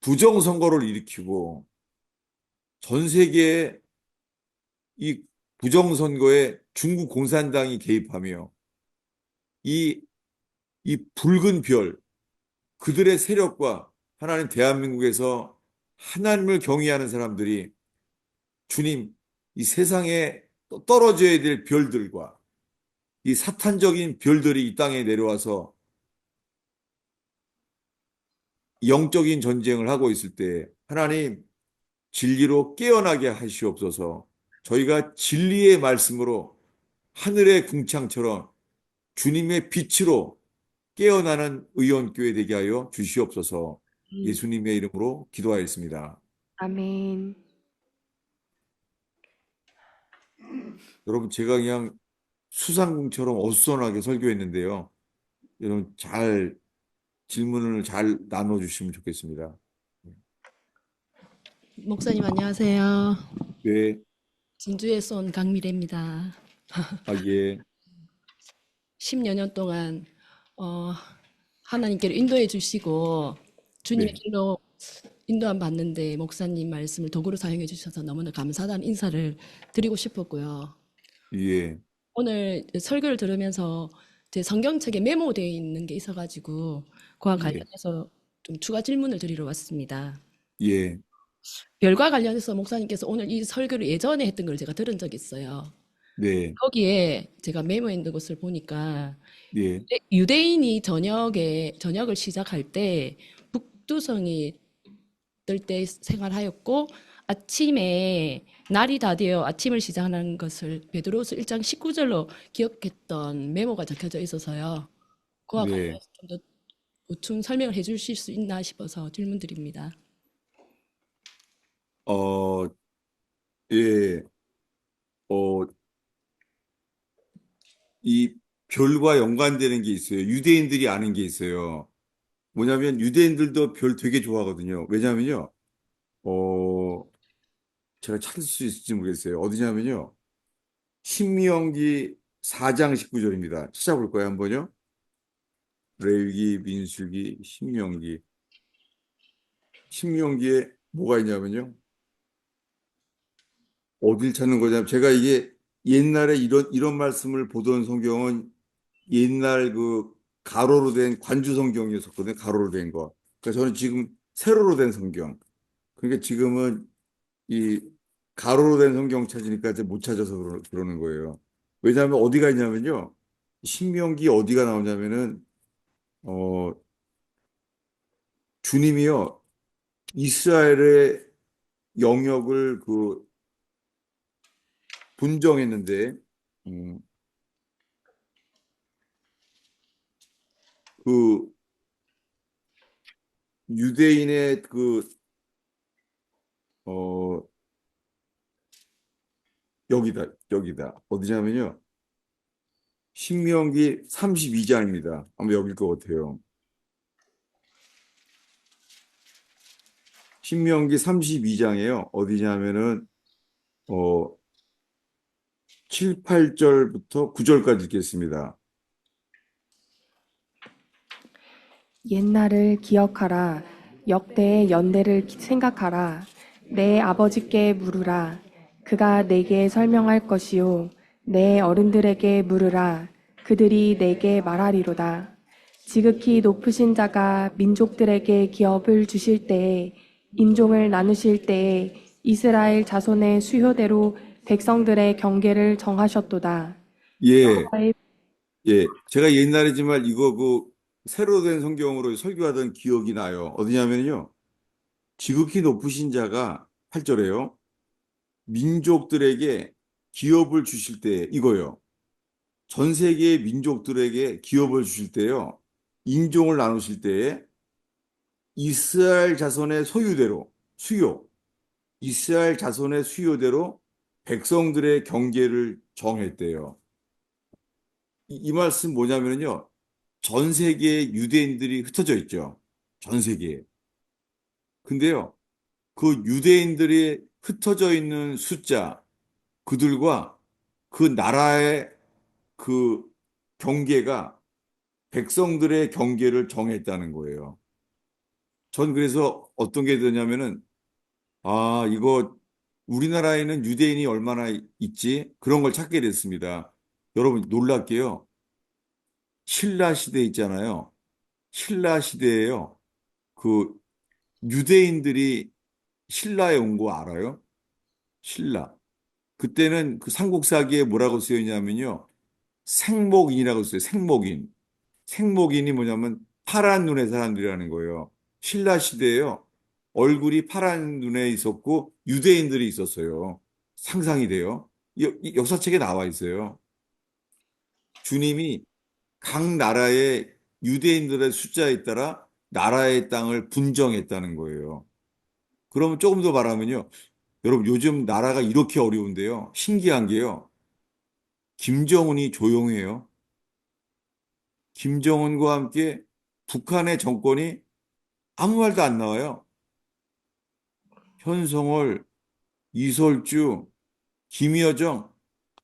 부정선거를 일으키고 전 세계에 이 부정선거에 중국 공산당이 개입하며 이, 이 붉은 별, 그들의 세력과 하나님 대한민국에서 하나님을 경외하는 사람들이 주님, 이 세상에 떨어져야 될 별들과 이 사탄적인 별들이 이 땅에 내려와서 영적인 전쟁을 하고 있을 때 하나님 진리로 깨어나게 하시옵소서. 저희가 진리의 말씀으로 하늘의 궁창처럼 주님의 빛으로 깨어나는 의원교회 되게 하여 주시옵소서. 예수님의 이름으로 기도하였습니다. 아멘. 여러분, 제가 그냥 수상궁처럼 어수선하게 설교했는데요. 여러분, 질문을 잘 나눠주시면 좋겠습니다. 목사님 안녕하세요. 네, 진주에서 온 강미래입니다. 예, 10여 년 동안 어, 하나님께로 인도해 주시고 주님의 네, 길로 인도함 받는데 목사님 말씀을 도구로 사용해 주셔서 너무나 감사하다는 인사를 드리고 싶었고요. 예, 오늘 설교를 들으면서 제 성경책에 메모되어 있는 게 있어가지고 그와 예, 관련해서 좀 추가 질문을 드리러 왔습니다. 예, 별과 관련해서 목사님께서 오늘 이 설교를 예전에 했던 걸 제가 들은 적이 있어요. 네, 거기에 제가 메모해 있는 것을 보니까 예, 유대인이 저녁을 시작할 때 북두성이 뜰 때 생활하였고 아침에 날이 다 되어 아침을 시작하는 것을 베드로서 1장 19절로 기억했던 메모가 적혀져 있어서요. 그와 네. 관련해서 좀 더 보충 설명을 해 주실 수 있나 싶어서 질문드립니다. 어, 예, 어, 이 별과 연관되는 게 있어요. 유대인들이 아는 게 있어요. 뭐냐면 유대인들도 별 되게 좋아하거든요. 왜냐면요, 어, 제가 찾을 수 있을지 모르겠어요. 어디냐면요, 신명기 4장 19절입니다. 찾아볼 거예요, 한번요. 레위기, 민수기, 신명기. 신명기에 뭐가 있냐면요. 어딜 찾는 거냐면 제가 이게 옛날에 이런 말씀을 보던 성경은 옛날 그 가로로 된 관주 성경이었었거든요. 가로로 된 거. 그러니까 저는 지금 세로로 된 성경. 그러니까 지금은 이 가로로 된 성경 찾으니까 이제 못 찾아서 그러는 거예요. 왜냐하면 어디가 있냐면요. 신명기 어디가 나오냐면은 어 주님이요 이스라엘의 영역을 그 분정했는데 음, 그 유대인의 어 여기다 어디냐면요 신명기 32장입니다. 아마 여길 것 같아요. 신명기 32장에요. 어디냐면은 어 7, 8절부터 9절까지 읽겠습니다. 옛날을 기억하라. 역대의 연대를 생각하라. 내 아버지께 물으라. 그가 내게 설명할 것이요. 내 어른들에게 물으라. 그들이 내게 말하리로다. 지극히 높으신 자가 민족들에게 기업을 주실 때에 인종을 나누실 때에 이스라엘 자손의 수효대로 백성들의 경계를 정하셨도다. 예, 예. 제가 옛날이지만 이거 그 새로 된 성경으로 설교하던 기억이 나요. 어디냐면요. 지극히 높으신 자가 8절에요. 민족들에게 기업을 주실 때 이거요. 전 세계의 민족들에게 기업을 주실 때요. 인종을 나누실 때에 이스라엘 자손의 소유대로 수요, 이스라엘 자손의 수요대로 백성들의 경계를 정했대요. 이 말씀 뭐냐면요. 전 세계에 유대인들이 흩어져 있죠. 전 세계에. 근데요. 그 유대인들이 흩어져 있는 숫자, 그들과 그 나라의 그 경계가 백성들의 경계를 정했다는 거예요. 전 그래서 어떤 게 되냐면은, 아, 이거 우리나라에는 유대인이 얼마나 있지? 그런 걸 찾게 됐습니다. 여러분 놀랄게요. 신라 시대 있잖아요. 신라 시대에요. 그 유대인들이 신라에 온 거 알아요? 신라. 그때는 그 삼국사기에 뭐라고 쓰였냐면요. 생목인이라고 써요. 생목인. 생목인이 뭐냐면 파란 눈의 사람들이라는 거예요. 신라 시대에요. 얼굴이 파란 눈에 있었고 유대인들이 있었어요. 상상이 돼요. 이 역사책에 나와 있어요. 주님이 각 나라의 유대인들의 숫자에 따라 나라의 땅을 분정했다는 거예요. 그러면 조금 더 말하면요. 여러분 요즘 나라가 이렇게 어려운데요. 신기한 게요. 김정은이 조용해요. 김정은과 함께 북한의 정권이 아무 말도 안 나와요. 현성월, 이설주, 김여정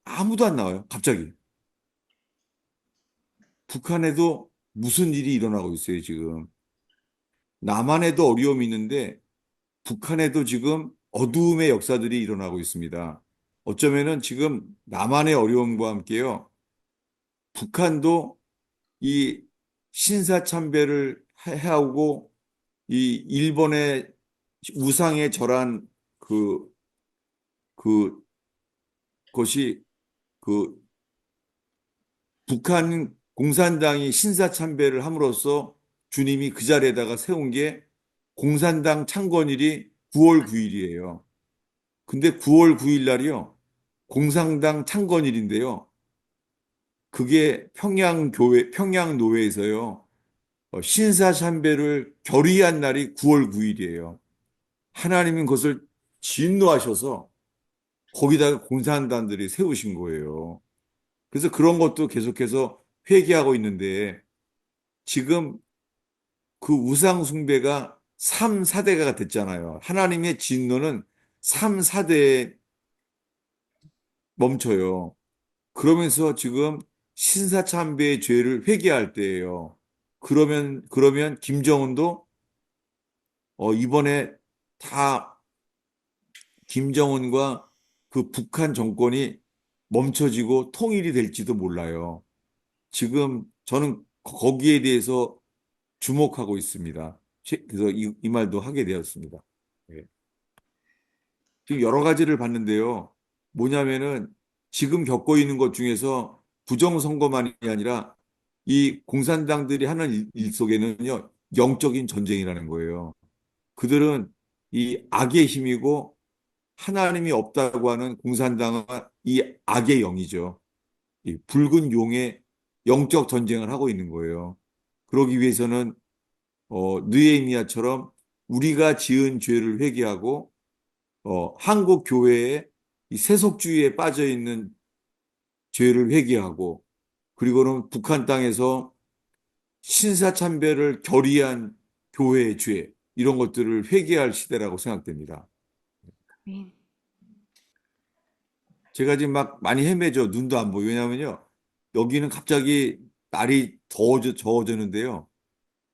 아무도 안 나와요. 갑자기. 북한에도 무슨 일이 일어나고 있어요, 지금. 남한에도 어려움이 있는데 북한에도 지금 어두움의 역사들이 일어나고 있습니다. 어쩌면은 지금 남한의 어려움과 함께요. 북한도 이 신사참배를 해하고 이 일본의 우상에 절한 그, 그, 것이 그 북한 공산당이 신사참배를 함으로써 주님이 그 자리에다가 세운 게 공산당 창건일이 9월 9일이에요. 근데 9월 9일 날이요. 공산당 창건일인데요. 그게 평양노회에서요. 신사참배를 결의한 날이 9월 9일이에요. 하나님은 그것을 진노하셔서 거기다가 공산당들이 세우신 거예요. 그래서 그런 것도 계속해서 회개하고 있는데 지금 그 우상 숭배가 3, 4대가 됐잖아요. 하나님의 진노는 3, 4대에 멈춰요. 그러면서 지금 신사참배의 죄를 회개할 때예요. 그러면 김정은도 이번에 다 김정은과 그 북한 정권이 멈춰지고 통일이 될지도 몰라요. 지금 저는 거기에 대해서 주목하고 있습니다. 그래서 이 말도 하게 되었습니다. 예. 지금 여러 가지를 봤는데요. 뭐냐면은 지금 겪고 있는 것 중에서 부정선거만이 아니라 이 공산당들이 하는 일 속에는요, 영적인 전쟁이라는 거예요. 그들은 이 악의 힘이고 하나님이 없다고 하는 공산당은 이 악의 영이죠. 이 붉은 용의 영적 전쟁을 하고 있는 거예요. 그러기 위해서는 느헤미야처럼 우리가 지은 죄를 회개하고 한국 교회에 이 세속주의에 빠져 있는 죄를 회개하고 그리고는 북한 땅에서 신사참배를 결의한 교회의 죄 이런 것들을 회개할 시대라고 생각됩니다. 아멘. 제가 지금 막 많이 헤매죠. 눈도 안 보여. 왜냐면요. 여기는 갑자기 날이 더워졌는데요.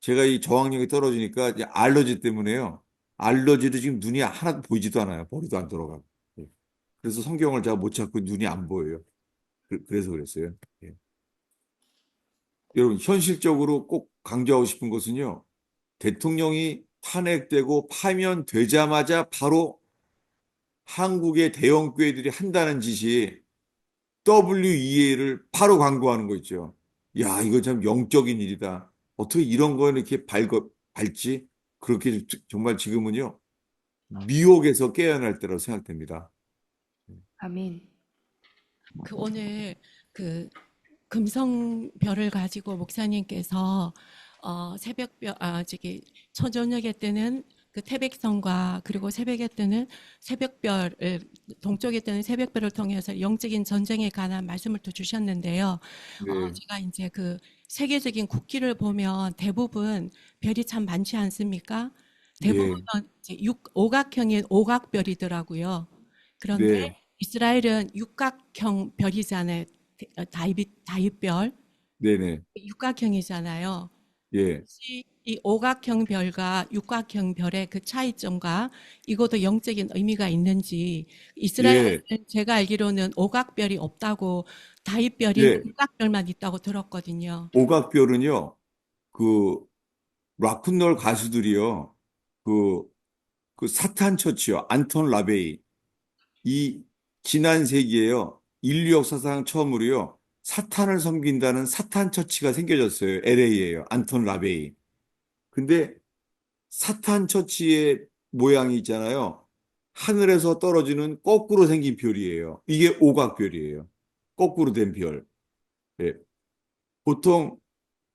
제가 이 저항력이 떨어지니까 이제 알러지 때문에요. 알러지도 지금 눈이 하나도 보이지도 않아요. 머리도 안 돌아가고. 예. 그래서 성경을 제가 못 찾고 눈이 안 보여요. 그래서 그랬어요. 예. 여러분, 현실적으로 꼭 강조하고 싶은 것은요. 대통령이 탄핵되고 파면되자마자 바로 한국의 대형 교회들이 한다는 짓이 WEA를 바로 광고하는 거 있죠. 야, 이거 참 영적인 일이다. 어떻게 이런 거는 이렇게 밟지? 그렇게 정말 지금은요, 미혹에서 깨어날 때라고 생각됩니다. 아멘. 그 오늘 그 금성별을 가지고 목사님께서 새벽별 저기 초저녁에 뜨는 그 태백성과 그리고 새벽에 뜨는 새벽별을 동쪽에 뜨는 새벽별을 통해서 영적인 전쟁에 관한 말씀을 또 주셨는데요. 네, 제가 이제 그 세계적인 국기를 보면 대부분 별이 참 많지 않습니까? 대부분은 예, 이제 오각형인 오각별이더라고요. 그런데 네, 이스라엘은 육각형 별이잖아요. 다윗별 네네, 육각형이잖아요. 예, 혹시 이 오각형 별과 육각형 별의 그 차이점과 이것도 영적인 의미가 있는지 이스라엘은 예, 제가 알기로는 오각별이 없다고 다윗별인 예. 육각별만 있다고 들었거든요. 오각별은요, 그, 락큰롤 가수들이요, 그, 그 사탄 처치요, 안톤 라베이. 이 지난 세기에요. 인류 역사상 처음으로요. 사탄을 섬긴다는 사탄 처치가 생겨졌어요. LA에요. 안톤 라베이. 근데 사탄 처치의 모양이 있잖아요. 하늘에서 떨어지는 거꾸로 생긴 별이에요. 이게 오각별이에요. 거꾸로 된 별. 예. 보통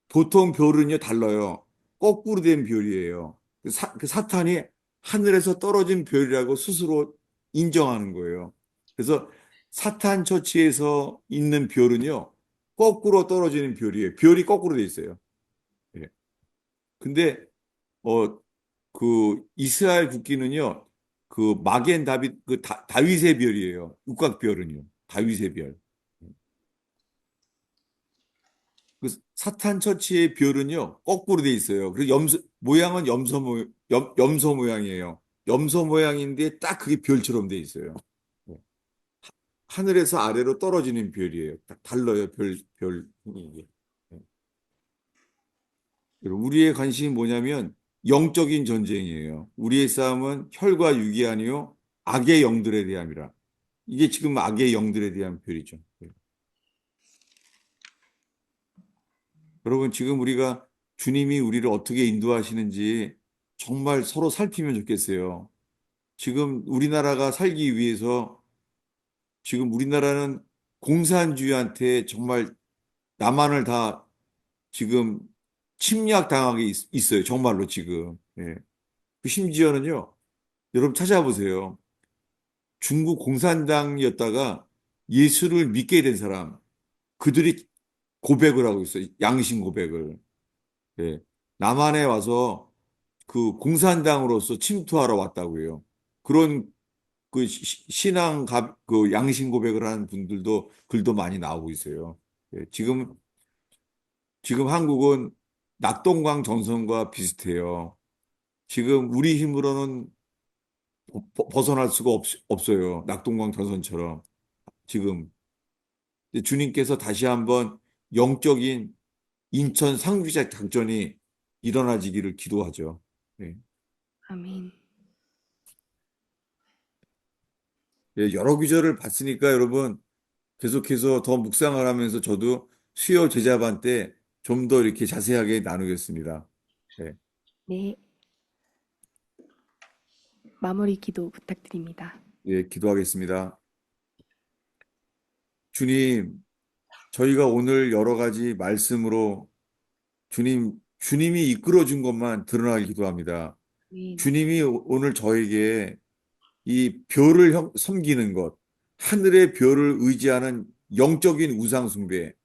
별은요 달라요. 거꾸로 된 별이에요. 그 사탄이 하늘에서 떨어진 별이라고 스스로 인정하는 거예요. 그래서 사탄 처치에서 있는 별은요 거꾸로 떨어지는 별이에요. 별이 거꾸로 돼 있어요. 예. 근데 어 그 이스라엘 국기는요 그 마겐 다윗 그 다윗의 별이에요. 육각별은요. 다윗의 별. 그 사탄 처치의 별은요, 거꾸로 돼 있어요. 그리고 모양은 염소 모양이에요. 염소 모양인데 딱 그게 별처럼 돼 있어요. 네. 하늘에서 아래로 떨어지는 별이에요. 딱 달라요, 별 이게. 네. 그리고 우리의 관심이 뭐냐면 영적인 전쟁이에요. 우리의 싸움은 혈과 육이 아니요 악의 영들에 대함이라. 이게 지금 악의 영들에 대한 별이죠. 네. 여러분, 지금 우리가 주님이 우리를 어떻게 인도하시는지 정말 서로 살피면 좋겠어요. 지금 우리나라가 살기 위해서 지금 우리나라는 공산주의한테 정말 남한을 다 지금 침략당하게 있어요. 정말로 지금. 예. 그 심지어는요, 여러분 찾아보세요. 중국 공산당이었다가 예수를 믿게 된 사람, 그들이 고백을 하고 있어요. 양심 고백을. 예. 남한에 와서 그 공산당으로서 침투하러 왔다고 해요. 그런 그 신앙 그 양심 고백을 하는 분들도 글도 많이 나오고 있어요. 예, 지금 한국은 낙동강 전선과 비슷해요. 지금 우리 힘으로는 벗어날 수가 없어요. 낙동강 전선처럼 지금 주님께서 다시 한번 영적인 인천 상주작 작전이 일어나지기를 기도하죠. 예. 아멘. 예, 여러 구절을 봤으니까 여러분 계속해서 더 묵상을 하면서 저도 수요 제자반 때 좀 더 이렇게 자세하게 나누겠습니다. 네, 네, 마무리 기도 부탁드립니다. 예, 기도하겠습니다. 주님, 저희가 오늘 여러 가지 말씀으로 주님이 이끌어 준 것만 드러나길 기도합니다. 아멘. 주님이 오늘 저에게 이 별을 섬기는 것, 하늘의 별을 의지하는 영적인 우상 숭배,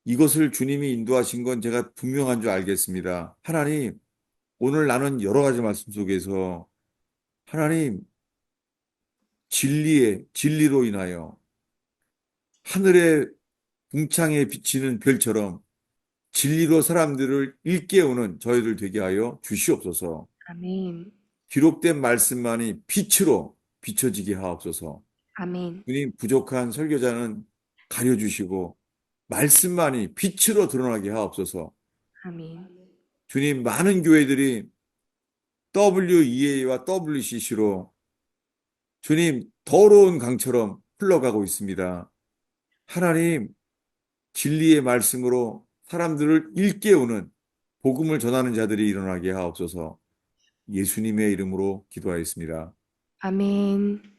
이것을 주님이 인도하신 건 제가 분명한 줄 알겠습니다. 하나님, 오늘 나는 여러 가지 말씀 속에서 하나님 진리로 인하여 하늘의 궁창에 비치는 별처럼 진리로 사람들을 일깨우는 저희들 되게 하여 주시옵소서. 아멘. 기록된 말씀만이 빛으로 비춰지게 하옵소서. 아멘. 주님 부족한 설교자는 가려주시고 말씀만이 빛으로 드러나게 하옵소서. 아멘. 주님 많은 교회들이 WEA와 WCC로 주님 더러운 강처럼 흘러가고 있습니다. 하나님 진리의 말씀으로 사람들을 일깨우는 복음을 전하는 자들이 일어나게 하옵소서. 예수님의 이름으로 기도하였습니다. 아멘.